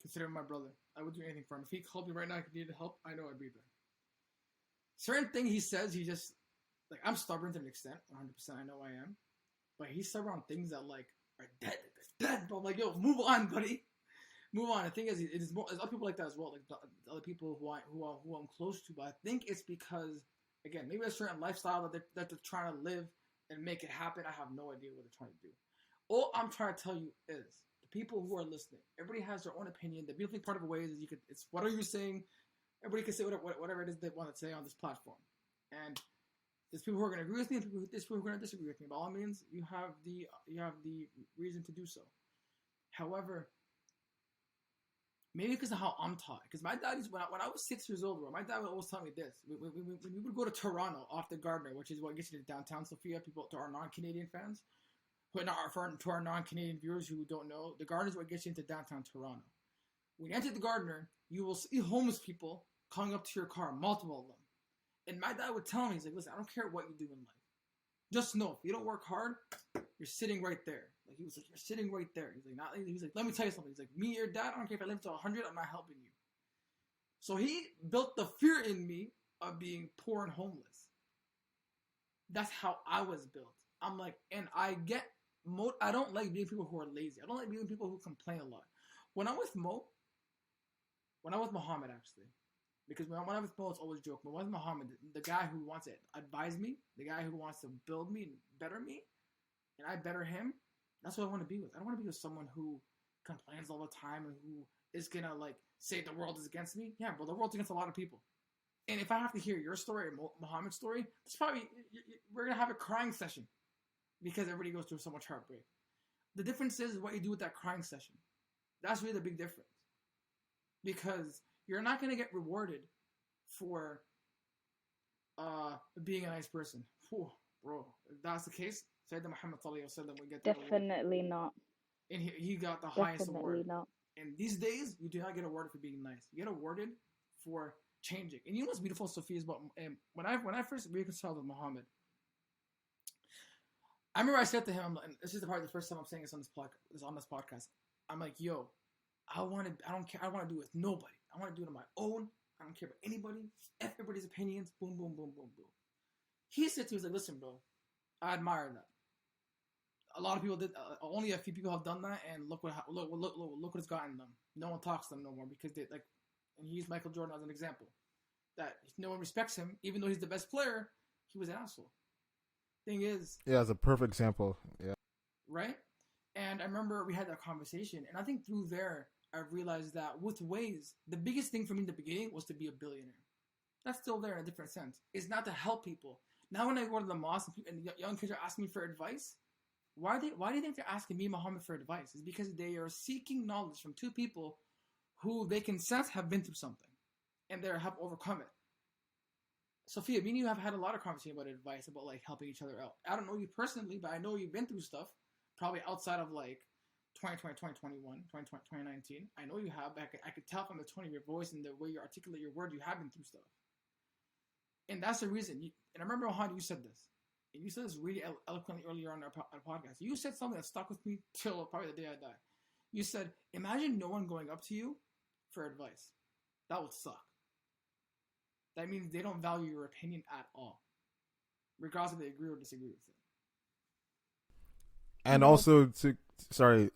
Consider him my brother. I would do anything for him. If he called me right now, if he needed help, I know I'd be there. Certain thing he says, he just like I'm stubborn to an extent. 100%, I know I am, but he's stubborn on things that like are dead. It's dead, but I'm like, yo, move on, buddy. Move on. The thing is, it is more. There's other people like that as well, like the other people who I'm close to. But I think it's because again, maybe a certain lifestyle that they're trying to live and make it happen. I have no idea what they're trying to do. All I'm trying to tell you is the people who are listening. Everybody has their own opinion. The beautiful part of it is you could. It's what are you saying? Everybody can say whatever it is they want to say on this platform, and there's people who are going to agree with me, and there's people who are going to disagree with me. By all means, you have the reason to do so. However, Maybe because of how I'm taught. Because my dad is when I was 6 years old, bro. My dad would always tell me this: when we would go to Toronto off the Gardner, which is what gets you to downtown Sofia. People, to our non-Canadian fans, to our non-Canadian viewers who don't know, the Gardner is what gets you into downtown Toronto. When you enter the Gardner, you will see homeless people coming up to your car, multiple of them. And my dad would tell me, he's like, listen, I don't care what you do in life. Just know, if you don't work hard, you're sitting right there. Like, he was like, you're sitting right there. He's like, let me tell you something. He's like, me, your dad, I don't care if I live to 100, I'm not helping you. So he built the fear in me of being poor and homeless. That's how I was built. I'm like, and I don't like being people who are lazy. I don't like being people who complain a lot. When I'm with Muhammad, actually, because when I'm with Mo, it's always a joke. When I'm with Muhammad, the guy who wants to advise me, the guy who wants to build me and better me, and I better him, that's what I want to be with. I don't want to be with someone who complains all the time and who is going to, like, say the world is against me. Yeah, bro, the world's against a lot of people. And if I have to hear your story or Muhammad's story, it's probably, we're going to have a crying session because everybody goes through so much heartbreak. The difference is what you do with that crying session. That's really the big difference. Because you're not going to get rewarded for being a nice person. Whew, bro, if that's the case, Sayyidina Muhammad would get that Definitely award. not. And he got the highest award. Definitely not. And these days, you do not get awarded for being nice. You get awarded for changing. And you know what's beautiful, Sophia, is about when I first reconciled with Muhammad, I remember I said to him, and this is the first time I'm saying this on this podcast. I'm like, yo, I don't care. I want to do it with nobody. I want to do it on my own. I don't care about anybody. Everybody's opinions. Boom, boom, boom, boom, boom. He said to me, he was like, listen, bro, I admire that. A lot of people did. Only a few people have done that, and look what it's gotten them. No one talks to them no more because they like. And he used Michael Jordan as an example. That no one respects him, even though he's the best player. He was an asshole. Thing is, yeah, it's a perfect example. Yeah, right. And I remember we had that conversation, and I think through there, I realized that with Waze, the biggest thing for me in the beginning was to be a billionaire. That's still there in a different sense. It's not to help people. Now when I go to the mosque and young kids are asking me for advice, why do you think they're asking me, Muhammad, for advice? It's because they are seeking knowledge from two people who they can sense have been through something and they have overcome it. Sophia, me and you have had a lot of conversation about advice, about like helping each other out. I don't know you personally, but I know you've been through stuff, probably outside of like 2020, 2021, 2019. I know you have, but I could tell from the tone of your voice and the way you articulate your word, you have been through stuff. And that's the reason. And I remember, Mohan, you said this. And you said this really eloquently earlier on our podcast. You said something that stuck with me till probably the day I die. You said, imagine no one going up to you for advice. That would suck. That means they don't value your opinion at all, regardless if they agree or disagree with it. And also, sorry, you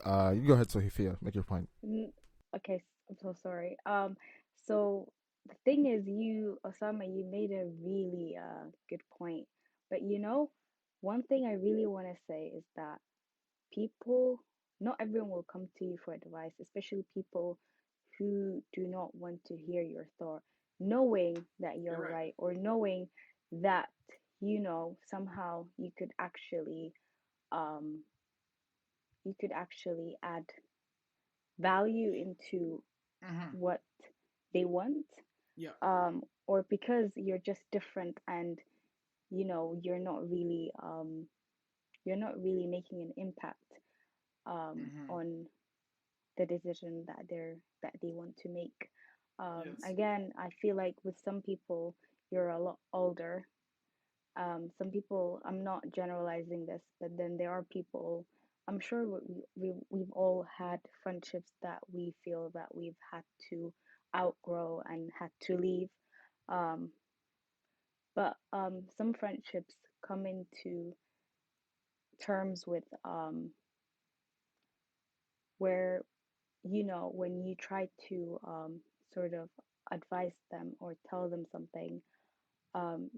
go ahead, Sophia, make your point. Okay, I'm so sorry. So the thing is, Osama, you made a really good point. But one thing I really want to say is that not everyone will come to you for advice, especially people who do not want to hear your thought, knowing that you're right, or knowing that, somehow you could actually add value into what they want. Yeah. Or because you're just different and you're not really making an impact on the decision that they want to make. Yes. Again, I feel like with some people you're a lot older. Some people, I'm not generalizing this, but then there are people, I'm sure we've all had friendships that we feel that we've had to outgrow and had to leave. But some friendships come into terms with where when you try to sort of advise them or tell them something,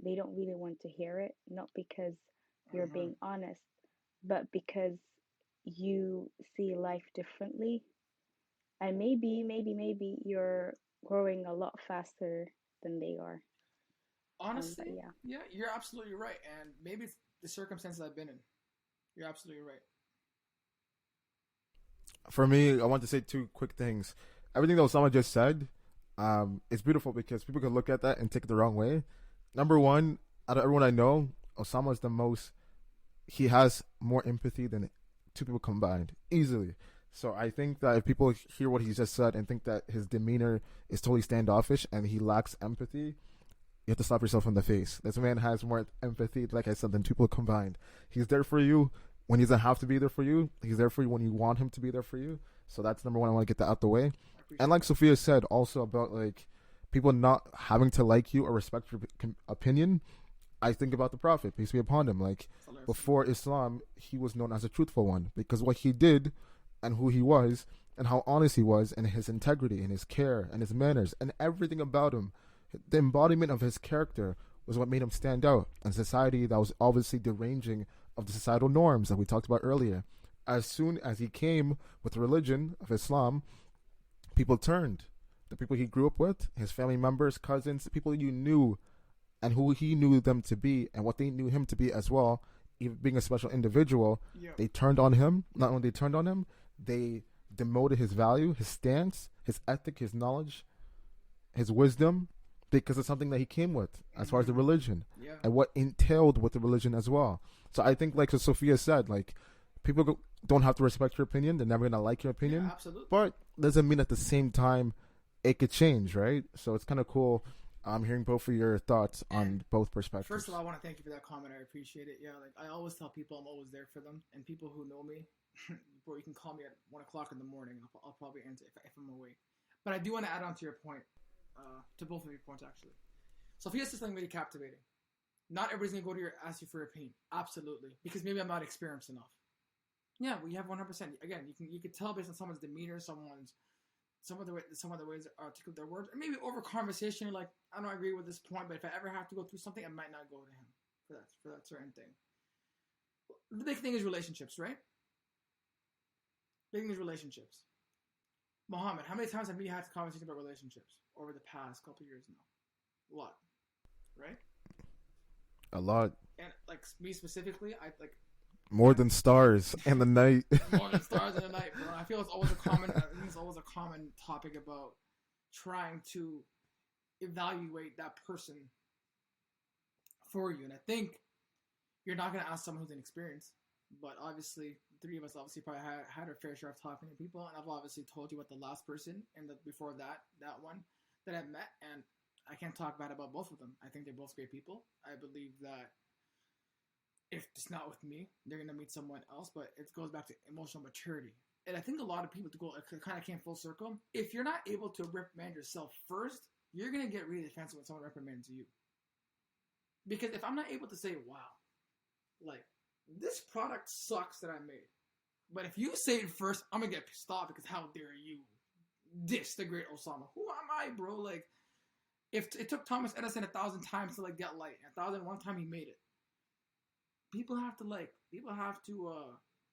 they don't really want to hear it, not because you're being honest, but because you see life differently, and maybe you're growing a lot faster than they are. Honestly, yeah, you're absolutely right, and maybe it's the circumstances I've been in. You're absolutely right. For me, I want to say two quick things. everything that Osama just said, it's beautiful because people can look at that and take it the wrong way. Number one, out of everyone I know, Osama is the most. He has more empathy than two people combined, easily. So I think that if people hear what he just said and think that his demeanor is totally standoffish and he lacks empathy, you have to slap yourself in the face. This man has more empathy, like I said, than two people combined. He's there for you when he doesn't have to be there for you. He's there for you when you want him to be there for you. So that's number one. I want to get that out the way. And like Sofia said, also about like people not having to like you or respect your opinion. I think about the Prophet, peace be upon him. Like before Islam, he was known as a truthful one because what he did and who he was and how honest he was and his integrity and his care and his manners and everything about him, the embodiment of his character was what made him stand out in society that was obviously deranging of the societal norms that we talked about earlier. As soon as he came with the religion of Islam, people turned. The people he grew up with, his family members, cousins, the people you knew and who he knew them to be and what they knew him to be as well, even being a special individual, they turned on him. Not only they turned on him, they demoted his value, his stance, his ethic, his knowledge, his wisdom, because it's something that he came with as far as the religion and what entailed with the religion as well. So I think, like Sophia said, like people don't have to respect your opinion. They're never going to like your opinion. Yeah, absolutely. But doesn't mean at the same time it could change, right? So it's kind of cool. I'm hearing both of your thoughts on both perspectives. First of all, I want to thank you for that comment. I appreciate it. Yeah, like I always tell people I'm always there for them. And people who know me, bro, you can call me at 1 o'clock in the morning. I'll probably answer if I'm awake. But I do want to add on to your point, to both of your points, actually. Sophia says something really captivating. Not everybody's going to go to ask you for your opinion. Absolutely. Because maybe I'm not experienced enough. Yeah, we have 100%. Again, you can tell based on someone's demeanor, some of the ways they articulate their words, or maybe over conversation. You're like, I don't agree with this point, but if I ever have to go through something, I might not go to him for that certain thing. The big thing is relationships, right? Big thing is relationships. Mohammed, how many times have we had a conversation about relationships over the past couple of years now? A lot, right? A lot. And like me specifically, I like. More than stars in the night. More than stars in the night, bro. I feel it's always a common topic about trying to evaluate that person for you. And I think you're not going to ask someone who's inexperienced, but obviously, the three of us obviously probably had our fair share of talking to people, and I've obviously told you about the last person and before that one that I met, and I can't talk bad about both of them. I think they're both great people. I believe that if it's not with me, they're going to meet someone else, but it goes back to emotional maturity. And I think a lot of people kind of came full circle. If you're not able to reprimand yourself first, you're going to get really defensive when someone reprimands you. Because if I'm not able to say, wow, like, this product sucks that I made. But if you say it first, I'm going to get pissed off because how dare you diss the great Osama. Who am I, bro? Like, if it took Thomas Edison 1,000 times to, like, get light, 1,001 time he made it. People have to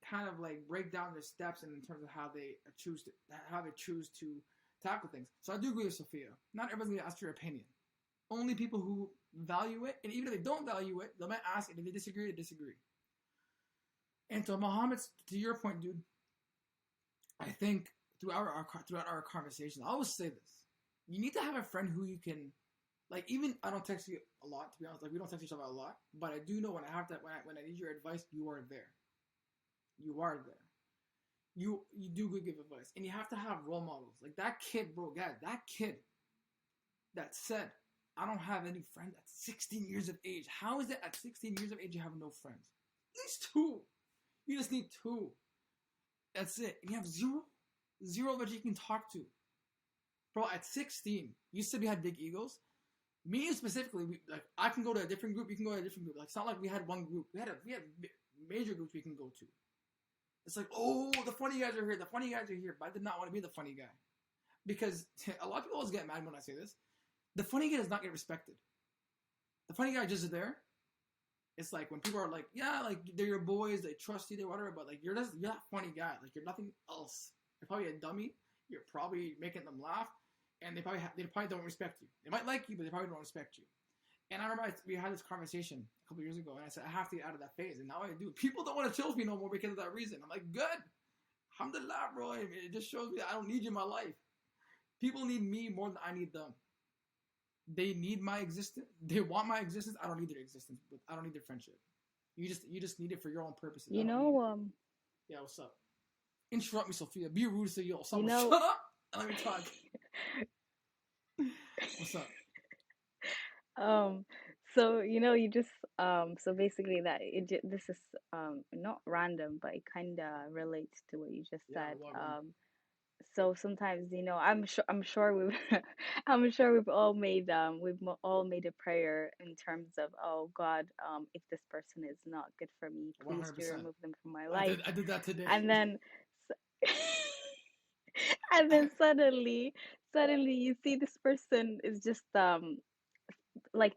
kind of like break down their steps in terms of how they choose to tackle things. So I do agree with Sophia. Not everyone's gonna ask your opinion. Only people who value it, and even if they don't value it, they might ask, and if they disagree, they disagree. And so Muhammad, to your point, dude, I think throughout our conversation, I always say this: you need to have a friend who you can. Like, even I don't text you a lot, to be honest. Like, we don't text each other a lot, but I do know when I need your advice, you are there. You are there. You do give advice, and you have to have role models. Like that kid, bro, God, that kid that said, "I don't have any friends at 16 years of age." How is it at 16 years of age you have no friends? At least 2. You just need 2. That's it. And you have zero that you can talk to, bro. At 16, you said we had big egos. Me specifically, I can go to a different group. You can go to a different group. Like, it's not like we had one group. We had major groups we can go to. It's like, oh, the funny guys are here. The funny guys are here. But I did not want to be the funny guy, because a lot of people always get mad when I say this. The funny guy does not get respected. The funny guy just is there. It's like when people are like, yeah, like they're your boys, they trust you, they're whatever. But like you're that funny guy. Like you're nothing else. You're probably a dummy. You're probably making them laugh. And they probably don't respect you. They might like you, but they probably don't respect you. And I remember we had this conversation a couple years ago, and I said, I have to get out of that phase. And now I do. People don't want to chill with me no more because of that reason. I'm like, good. Alhamdulillah, bro. It just shows me that I don't need you in my life. People need me more than I need them. They need my existence. They want my existence. I don't need their existence, but I don't need their friendship. You just need it for your own purposes. I You don't need know, it. Yeah, what's up? Interrupt me, Sophia. Be rude to yo. you Someone know, shut up and let me talk. What's up? um, so you just so basically this is not random, but it kind of relates to what you just Yeah, said. what one? So sometimes I'm sure we've I'm sure all made a prayer in terms of, oh God, if this person is not good for me, One please hundred do percent. remove them from my I life. did. I did that today. And then and then suddenly you see this person is just like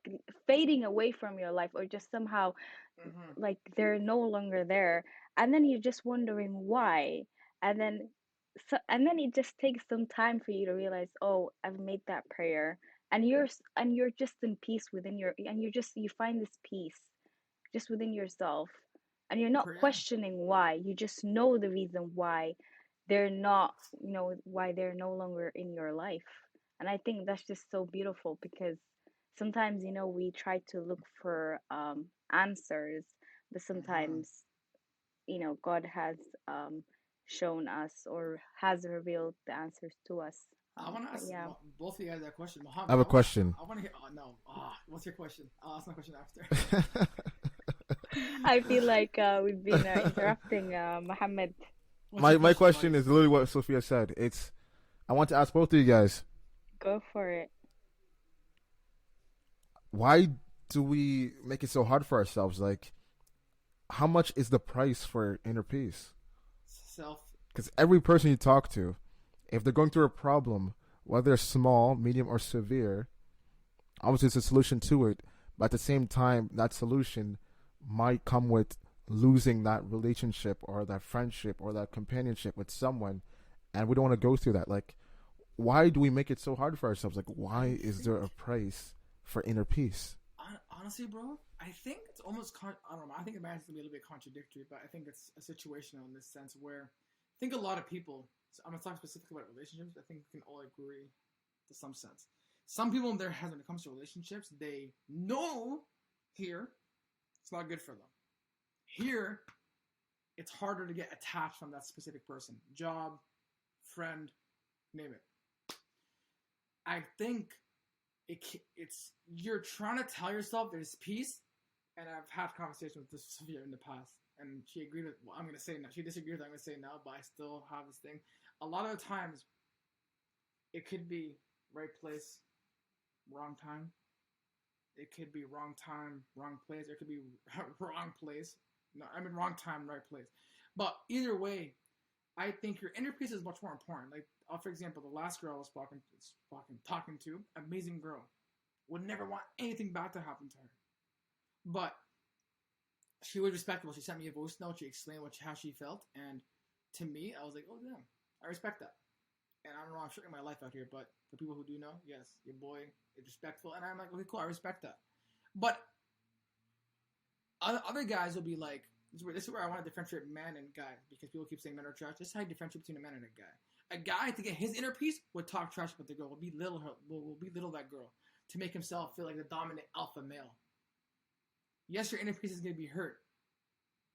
fading away from your life, or just somehow hmm like they're no longer there, and then you're just wondering why. And then it just takes some time for you to realize, oh, I've made that prayer, and you're just in peace within your, and you find this peace just within yourself, and you're not Yeah. questioning why. You just know the reason why they're not, why they're no longer in your life. And I think that's just so beautiful, because sometimes, we try to look for answers, but hmm sometimes, God has shown us, or has revealed the answers to us. I want to But ask yeah. both of you guys that question. I Mohammed, have a question. I want to hear. Oh no. What's your question? I'll ask my question after. I feel like we've been interrupting Mohammed. What's your my question, question is Vice? literally what Sophia said. It's I want to ask both of you guys, Go for it. why do we make it so hard for ourselves? Like, how much is the price for inner peace? Self. Because every person you talk to, if they're going through a problem, whether it's small, medium, or severe, obviously it's a solution to it. But at the same time, that solution might come with losing that relationship or that friendship or that companionship with someone, and we don't want to go through that. Like, why do we make it so hard for ourselves? Like, I why is there think a price for inner peace? honestly, bro, I think it's almost. I don't know. I think the man's gonna be a little bit contradictory, but I think it's a situational in this sense where I think a lot of people. So I'm gonna talk specifically about relationships. I think we can all agree to some sense. Some people in their heads, when it comes to relationships, they know here it's not good for them. Here, it's harder to get attached from that specific person. Job, friend, name it. I think it's you're trying to tell yourself there's peace, and I've had conversations with this Sofia in the past, and she agreed with what I'm gonna say now. She disagreed with what I'm gonna say now, but I still have this thing. A lot of the times, it could be right place, wrong time. It could be wrong time, wrong place. It could be wrong place. No, I mean wrong time, right place. But either way, I think your inner peace is much more important. Like, for example, the last girl I was talking to, amazing girl, would never want anything bad to happen to her. But she was respectable. She sent me a voice note. She explained how she felt, and to me, I was like, oh damn, I respect that. And I don't know, I'm sharing my life out here, but for people who do know, yes, your boy is respectful, and I'm like, okay, cool, I respect that. But other guys will be like, this is where I want to differentiate man and guy, because people keep saying men are trash. This is how you differentiate between a man and a guy. A guy, to get his inner peace, would talk trash about the girl, will belittle that girl to make himself feel like the dominant alpha male. Yes, your inner peace is going to be hurt,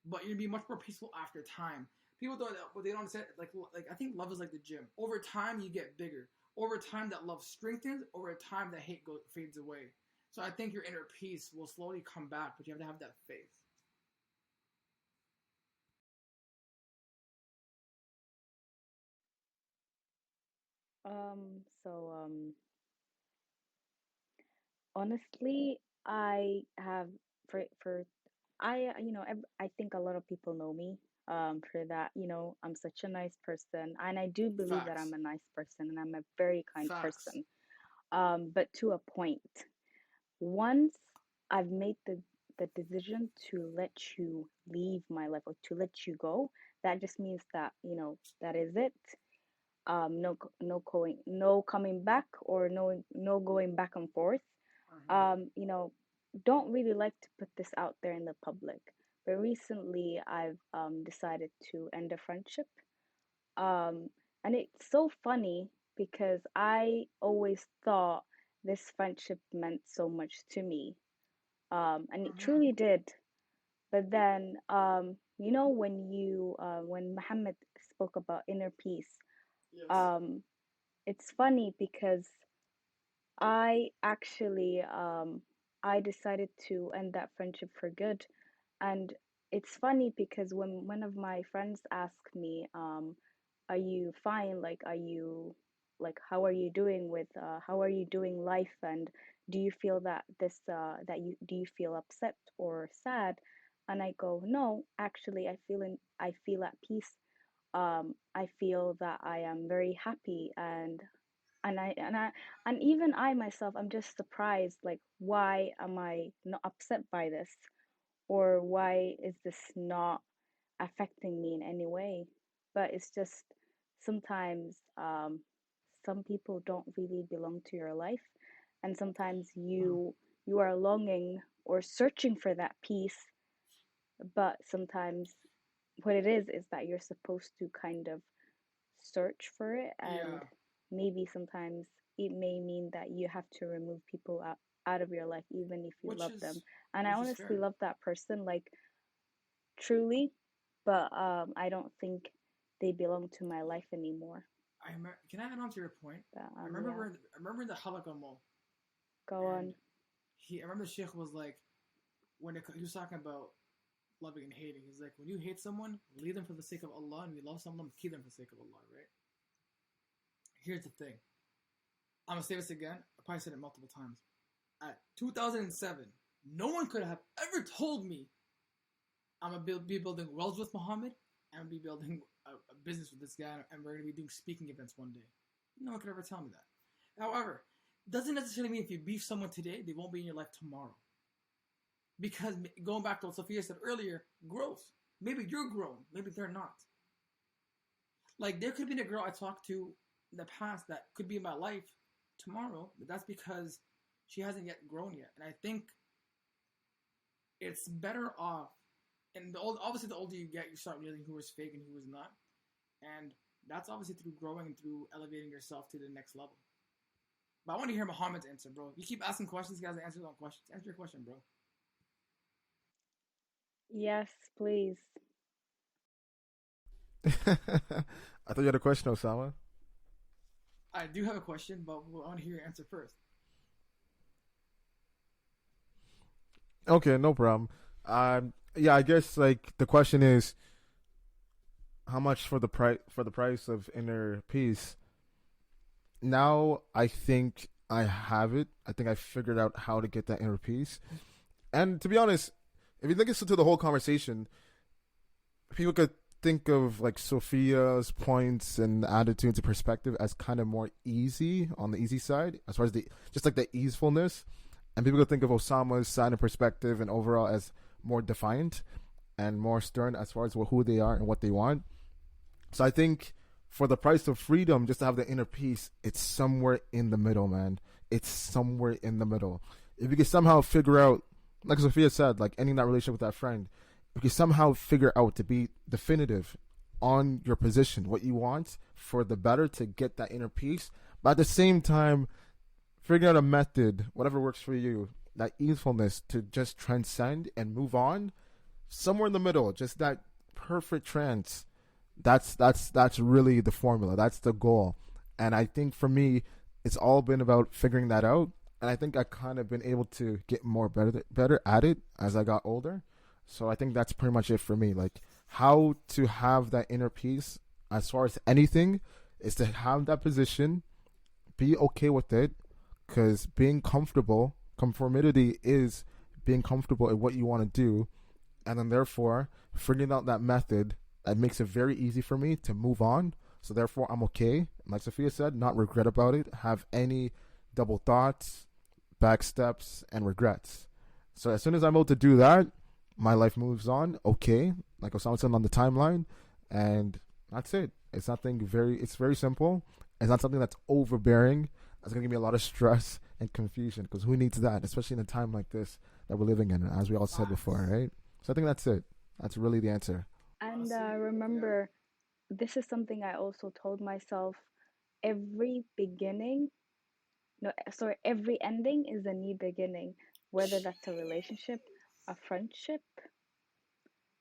but you're gonna be much more peaceful after time. People don't, what they don't understand, like I think love is like the gym. Over time, you get bigger. Over time, that love strengthens. Over time, that hate fades away. So I think your inner peace will slowly come back, but you have to have that faith. So honestly, I have for I think a lot of people know me for that. I'm such a nice person, and I do believe that Facts. I'm a nice person, and I'm a very kind Facts. person. But to a point. Once I've made the decision to let you leave my life, or to let you go, that just means that, that is it. No coming back, or no going back and forth. Mm-hmm. Um, don't really like to put this out there in the public, but recently I've decided to end a friendship. Um, and it's so funny. because I always thought this friendship meant so much to me. And it Mm-hmm. truly did. But then, when Muhammad spoke about inner peace, Yes. um, it's funny because I actually I decided to end that friendship for good. And it's funny because when one of my friends asked me, are you fine? Like, how are you doing how are you doing life? And do you feel do you feel upset or sad? And I go, no, actually, I feel at peace. I feel that I am very happy, and I and I and even I myself, I'm just surprised, like, why am I not upset by this? Or why is this not affecting me in any way? But it's just sometimes some people don't really belong to your life, and sometimes Mm. you are longing or searching for that peace, but sometimes what it is that you're supposed to kind of search for it, and Yeah. maybe sometimes it may mean that you have to remove people out of your life even if you Which love them. is And I which is honestly fair. love that person, like, truly, but I don't think they belong to my life anymore. Can I add on to your point? But I yeah, remember the halakha mall, go and on. I remember the sheikh was like, he was talking about loving and hating. He's like, when you hate someone, leave them for the sake of Allah, and you love someone, keep them for the sake of Allah, right? Here's the thing. I'm gonna say this again. I probably said it multiple times. At 2007, no one could have ever told me I'm gonna be building wells with Muhammad. I'm gonna be building a business with this guy, and we're gonna be doing speaking events one day. No one could ever tell me that. However, it doesn't necessarily mean if you beef someone today, they won't be in your life tomorrow. Because going back to what Sophia said earlier, growth. Maybe you're grown, maybe they're not. Like there could be a girl I talked to in the past that could be in my life tomorrow, but that's because she hasn't yet grown yet. And I think it's better off. And obviously, the older you get, you start realizing who was fake and who was not. And that's obviously through growing and through elevating yourself to the next level. But I want to hear Muhammad's answer, bro. You keep asking questions, guys. Answer your own questions. Answer your question, bro. Yes, please. I thought you had a question, Osama. I do have a question, but I want to hear your answer first. Okay, no problem. Yeah, I guess like the question is how much for the price of inner peace. Now I think I have it. I think I figured out how to get that inner peace. And to be honest, if you listen to the whole conversation, people could think of like Sophia's points and attitudes and perspective as kind of more easy on the easy side, as far as the just like the easefulness, and people could think of Osama's side and perspective and overall as more defiant and more stern as far as who they are and what they want. So I think for the price of freedom, just to have the inner peace, it's somewhere in the middle, man. It's somewhere in the middle. If you can somehow figure out, like Sophia said, like ending that relationship with that friend, if you can somehow figure out to be definitive on your position, what you want for the better to get that inner peace, but at the same time, figuring out a method, whatever works for you, that easefulness to just transcend and move on, somewhere in the middle, just that perfect trance. That's really the formula. That's the goal. And I think for me, it's all been about figuring that out. And I think I kind of been able to get more better at it as I got older. So I think that's pretty much it for me. Like how to have that inner peace as far as anything is to have that position, be okay with it, because being comfortable, conformity is being comfortable in what you want to do, and then therefore figuring out that method that makes it very easy for me to move on. So therefore, I'm okay. Like Sophia said, not regret about it, have any double thoughts, back steps, and regrets. So as soon as I'm able to do that, my life moves on. Okay, like Osama said on the timeline, and that's it. It's nothing very. It's very simple. It's not something that's overbearing. That's gonna give me a lot of stress and confusion because who needs that, especially in a time like this that we're living in, as we all said before, Facts. right? So I think that's it. That's really the answer. And Honestly, yeah. remember, this is something I also told myself. every beginning, no, sorry, every ending is a new beginning, whether that's a relationship, a friendship,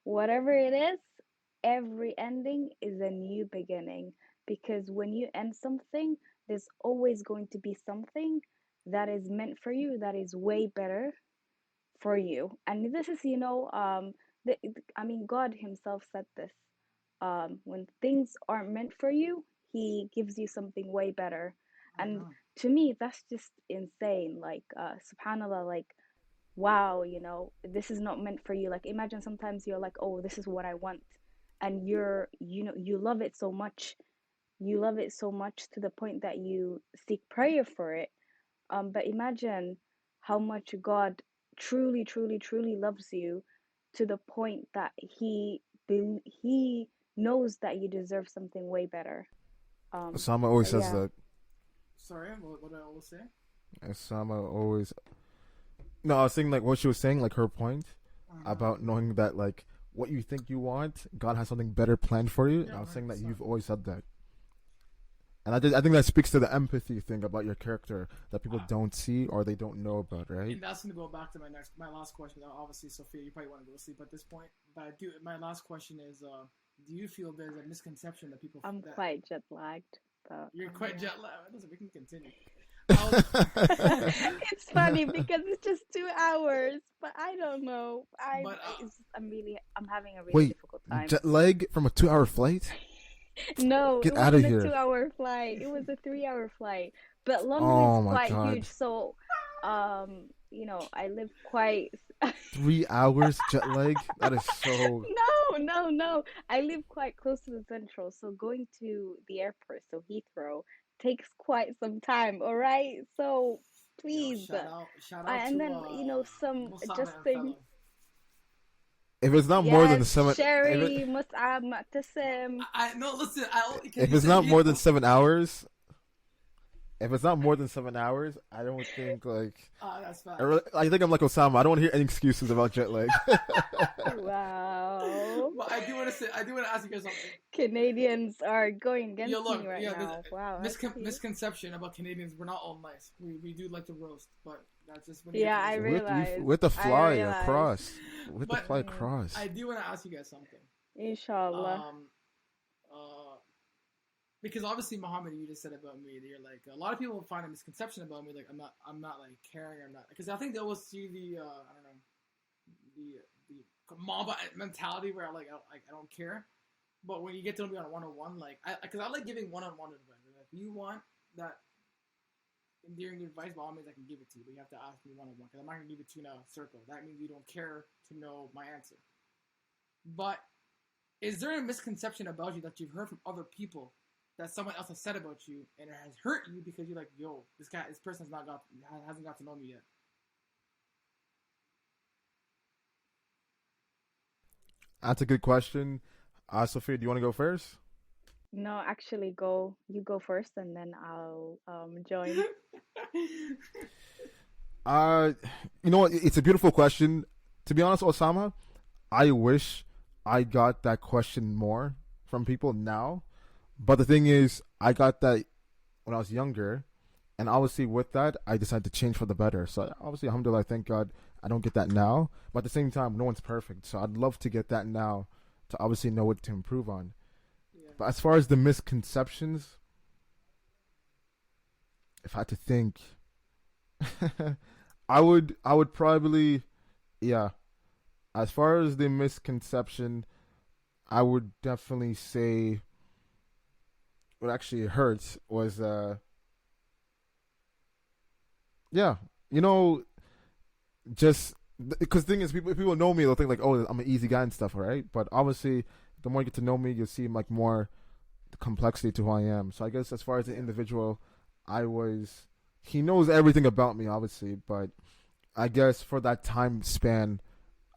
whatever it is, every ending is a new beginning. Because when you end something, there's always going to be something that is meant for you, that is way better for you. And this is, the, I mean, God Himself said this. When things aren't meant for you, He gives you something way better. I And know. to me, that's just insane. Like, subhanallah, like, wow, this is not meant for you. Like, imagine sometimes you're like, oh, this is what I want. And you love it so much. You love it so much to the point that you seek prayer for it. But imagine how much God truly, truly, truly loves you to the point that He knows that you deserve something way better. Osama always But says yeah, that. Sorry, what did I always say? Osama always. No, I was saying like what she was saying, like her point Uh-huh. about knowing that like what you think you want, God has something better planned for you. And Yeah, I was saying that 100%. you've always said that. And I think that speaks to the empathy thing about your character that people don't see or they don't know about, right? And that's gonna go back to my last question. Obviously, Sophia, you probably want to go to sleep at this point. But I do. My last question is: do you feel there's a misconception that people I'm that quite jet lagged, but you're quite yeah. jet lagged? Listen, we can continue. I'll, It's funny because it's just 2 hours, but I don't know. but I'm having a really Wait, difficult time. jet lag from a 2 hour flight? No, Get it out of wasn't a here. 2 hour flight. It was a 3 hour flight. But London is Oh my quite god. huge, so I live quite 3 hours jet lag? That is so. no, no, no. I live quite close to the central, so going to the airport, so Heathrow, takes quite some time, all right? So yo, please. shout out And to then, some Musab and adjusting. fellow. If it's not more than Yes, 7, Sherry, Mus'ab, Mu'tasim. I no listen. I because if you it's said not more than Heathrow. 7 hours, if it's not more than 7 hours, I don't think like. That's I, facts. really, I think I'm like Osama. I don't want to hear any excuses about jet lag. Wow. But I do want to ask you guys something. Canadians are going Yo, against me look, right yeah, now. Wow, I see. misconception about Canadians. We're not all nice. We do like to roast, but that's just when you get Yeah, to I this level. realize. With the I fly realize. across, with the But fly Mm, across. I do want to ask you guys something. inshallah. Um, uh, because obviously, Muhammad, you just said about me that you're like a lot of people find a misconception about me. Like I'm not like caring. I'm not because I think they always see the I don't know the mob mentality where I don't care. But when you get to know me on a one-on-one, like because I like giving one-on-one advice. Like, if you want that endearing advice, by all means, I can give it to you. But you have to ask me one-on-one because I'm not gonna give it to you in a circle. That means you don't care to know my answer. But is there a misconception about you that you've heard from other people that someone else has said about you and it has hurt you because you're like, yo, this person's hasn't got to know me yet. That's a good question. Sophia, do you want to go first? No, actually, go. You go first, and then I'll join. Uh, you know what? It's a beautiful question. To be honest, Osama, I wish I got that question more from people now. But the thing is, I got that when I was younger, and obviously with that, I decided to change for the better. So obviously, alhamdulillah, thank God I don't get that now. But at the same time, no one's perfect. So I'd love to get that now to obviously know what to improve on. Yeah. But as far as the misconceptions, if I had to think, I would probably, yeah. As far as the misconception, I would definitely say what actually hurts was yeah, you know, just because the thing is, people know me, they'll think like, oh, I'm an easy guy and stuff, right? But obviously, the more you get to know me, you'll see like more the complexity to who I am. So I guess as far as the individual, I was. He knows everything about me, obviously, but I guess for that time span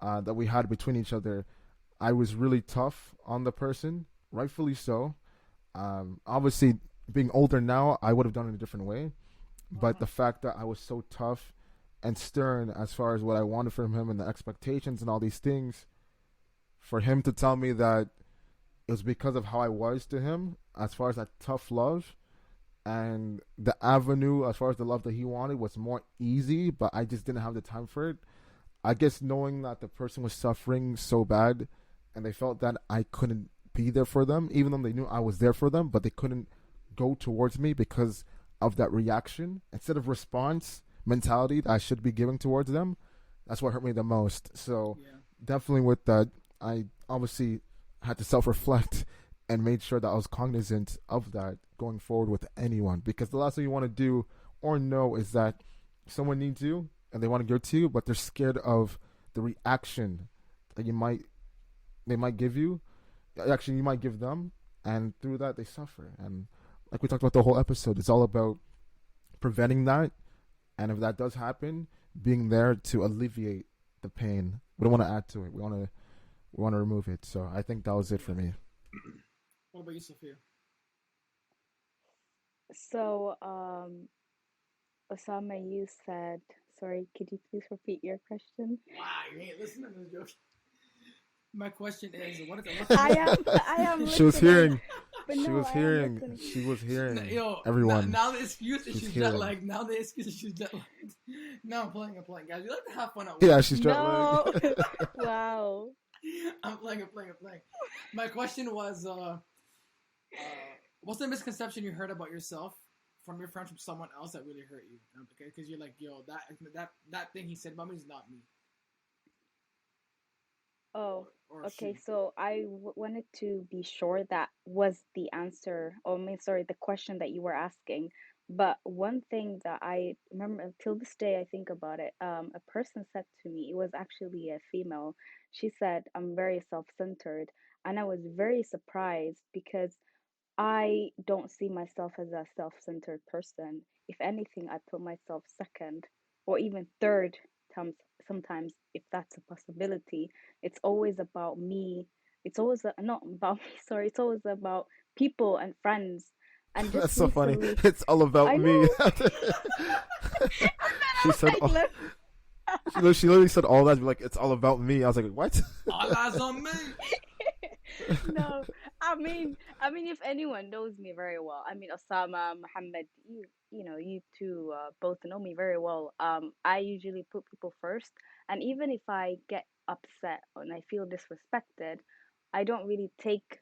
that we had between each other, I was really tough on the person, rightfully so. Obviously, being older now, I would have done it a different way. But the fact that I was so tough and stern as far as what I wanted from him and the expectations and all these things, for him to tell me that it was because of how I was to him, as far as that tough love, and the avenue as far as the love that he wanted was more easy, but I just didn't have the time for it. I guess knowing that the person was suffering so bad, and they felt that I couldn't be there for them, even though they knew I was there for them, but they couldn't go towards me because of that reaction instead of response mentality that I should be giving towards them. That's what hurt me the most. So definitely with that, I obviously had to self-reflect and made sure that I was cognizant of that going forward with anyone, because the last thing you want to do or know is that someone needs you and they want to give it to you, but they're scared of the reaction that they might give you. Actually, you might give them, and through that they suffer. And like we talked about the whole episode, it's all about preventing that. And if that does happen, being there to alleviate the pain. We don't want to add to it. We want to remove it. So I think that was it for me. What about you, Sophia? So, Osama, you said, sorry, could you please repeat your question? Wow, you ain't listening to this joke. My question is, what's I am She was listening, hearing. but She no, was I am hearing. listening. She was hearing. Yo, everyone. Now the excuse is She's she's hearing. jet lagged. Now the excuse is she's jet lagged. No, I'm playing, guys. You like to have fun at work. Yeah, she's jet No. lagged. Wow. I'm playing. My question was, what's the misconception you heard about yourself from your friends from someone else that really hurt you? Okay, because you're like, yo, that thing he said about me is not me. Oh, Or okay. she. So I wanted to be sure that was the answer, or I mean, sorry, the question that you were asking. But one thing that I remember till this day, I think about it. A person said to me, it was actually a female. She said, "I'm very self-centered," and I was very surprised because I don't see myself as a self-centered person. If anything, I put myself second or even third times sometimes if that's a possibility. It's always about me. It's always not about me, sorry. It's always about people and friends. And just That's so funny. recently, It's all about I me. know. And then She I said, was like, she literally said all that. Like, it's all about me. I was like, what? All eyes on me. no, I mean, if anyone knows me very well, I mean, Osama, Muhammad, you know, you two both know me very well. I usually put people first, and even if I get upset and I feel disrespected, I don't really take,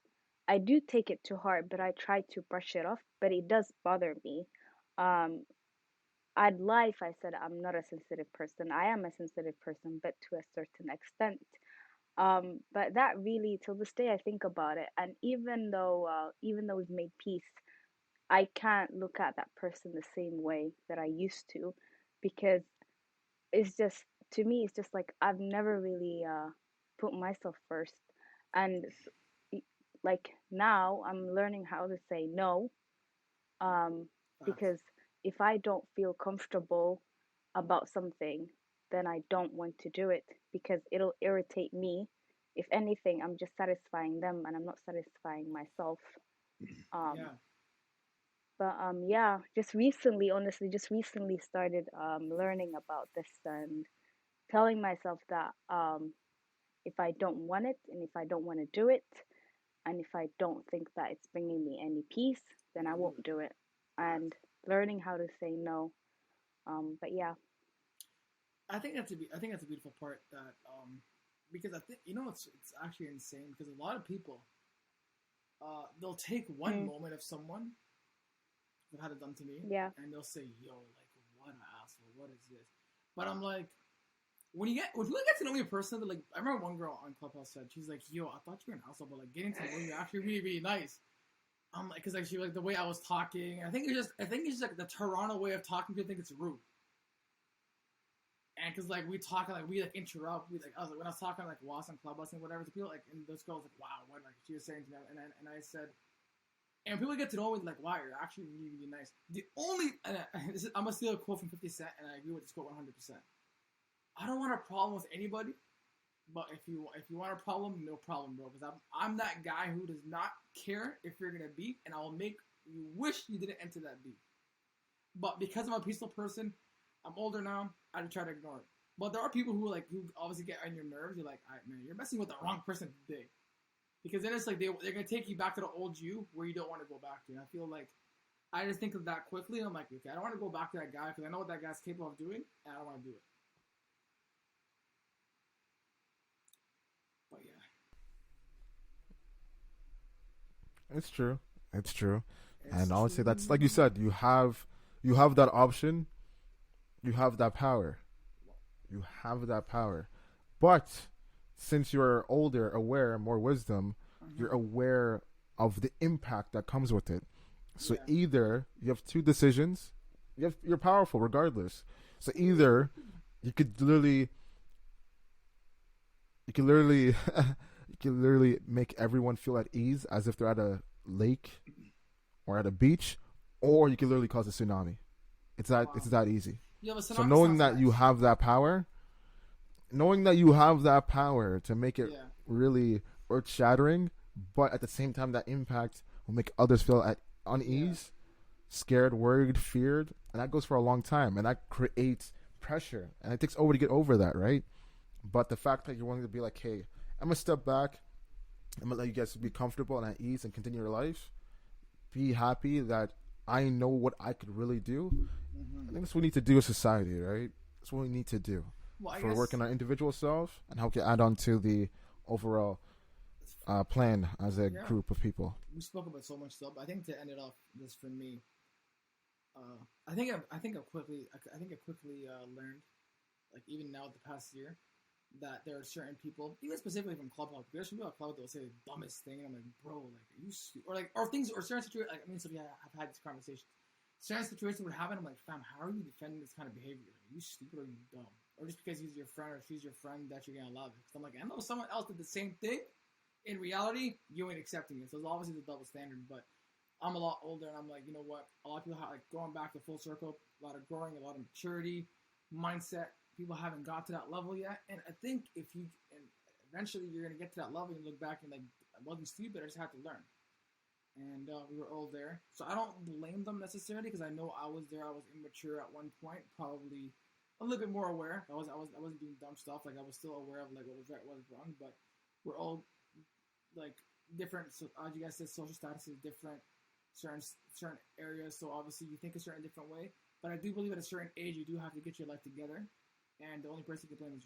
I do take it to heart, but I try to brush it off. But it does bother me. Um, I'd lie if I said I'm not a sensitive person. I am a sensitive person, but to a certain extent. But that really, till this day, I think about it, and even though we've made peace, I can't look at that person the same way that I used to, because it's just, to me, it's just like I've never really put myself first, and like now I'm learning how to say no, um, Facts. because if I don't feel comfortable about something, then I don't want to do it because it'll irritate me. If anything, I'm just satisfying them and I'm not satisfying myself. Um, Yeah. but yeah, just recently, honestly, just recently started learning about this and telling myself that if I don't want it and if I don't want to do it and if I don't think that it's bringing me any peace, then I Don't do won't it. do it. Facts. And learning how to say no. But yeah. I think that's a beautiful part that because I think it's actually insane because a lot of people they'll take one Mm, moment of someone who had it done to me yeah. and they'll say, yo, like what an asshole, what is this? But I'm like, when you get to know me in person, like I remember one girl on Clubhouse said, she's like, yo, I thought you were an asshole, but like getting to know you actually really, really nice. I'm like, cause like she like the way I was talking. I think it's just like the Toronto way of talking. People think it's rude. And cause like we talk like we like interrupt, I was like when I was talking like Was and Clubhouse and whatever, to people like and those girls like wow, what like she was saying to me, and I said, and people get to know me like wow, you're actually really really nice. The only I'm gonna steal a quote from 50 Cent, and I agree with this quote 100%. I don't want a problem with anybody, but if you want a problem, no problem, bro. Because I'm that guy who does not care if you're gonna beef, and I will make you wish you didn't enter that beef. But because I'm a peaceful person, I'm older now. I try to ignore it. But there are people who obviously get on your nerves. You're like, all right, man, you're messing with the wrong person today. Because then it's like they're gonna take you back to the old you where you don't want to go back to. And I feel like I just think of that quickly. And I'm like, okay, I don't want to go back to that guy because I know what that guy's capable of doing, and I don't want to do it. But yeah, It's true. It's true. it's And honestly, true. that's like you said. You have that option. You have that power. You have that power. But since you're older, aware, more wisdom, you're aware of the impact that comes with it. So Yeah. either you have two decisions. You're powerful regardless. So either you could literally you can literally you can literally make everyone feel at ease as if they're at a lake or at a beach, or you can literally cause a tsunami. It's Wow. that easy. Yeah, but So tsunami knowing sounds that you nice. have that power, knowing that you have that power to make it Yeah. really earth shattering, but at the same time that impact will make others feel at Yeah. unease, scared, worried, feared, and that goes for a long time, and that creates pressure, and it takes over to get over that, right? But the fact that you're willing to be like, hey, I'm gonna step back, I'm gonna let you guys be comfortable and at ease and continue your life, be happy that I know what I could really do. I think that's what we need to do as society, right? That's what we need to do Well, I for guess. working our individual self and how we can add on to the overall plan as a Yeah. group of people. We spoke about so much stuff, but I think to end it off, just for me, I think I quickly learned, like even now the past year, that there are certain people, even specifically from Clubhouse, there's some people at Clubhouse that will say the dumbest thing, and I'm like, bro, like, are you stupid? Or like, or things, or certain situations, like, I mean, so yeah, I've had these conversations. Certain situations would happen, I'm like, fam, how are you defending this kind of behavior? Are you stupid or are you dumb? Or just because he's your friend or she's your friend that you're gonna love it? Because I'm like, I know someone else did the same thing. In reality, you ain't accepting it. So it's obviously the double standard, but I'm a lot older, and I'm like, you know what? A lot of people have, like, going back to full circle, a lot of growing, a lot of maturity, mindset. People haven't got to that level yet, and I think if you, and eventually you're gonna get to that level, and you look back and like, I wasn't stupid, I just had to learn, and we were all there. So I don't blame them necessarily because I know I was there. I was immature at one point, probably a little bit more aware. I wasn't doing dumb stuff. Like I was still aware of like what was right, what was wrong, but we're all like different. So as you guys said, social status is different, certain areas. So obviously you think a certain different way. But I do believe at a certain age you do have to get your life together, and the only person you can blame is yourself.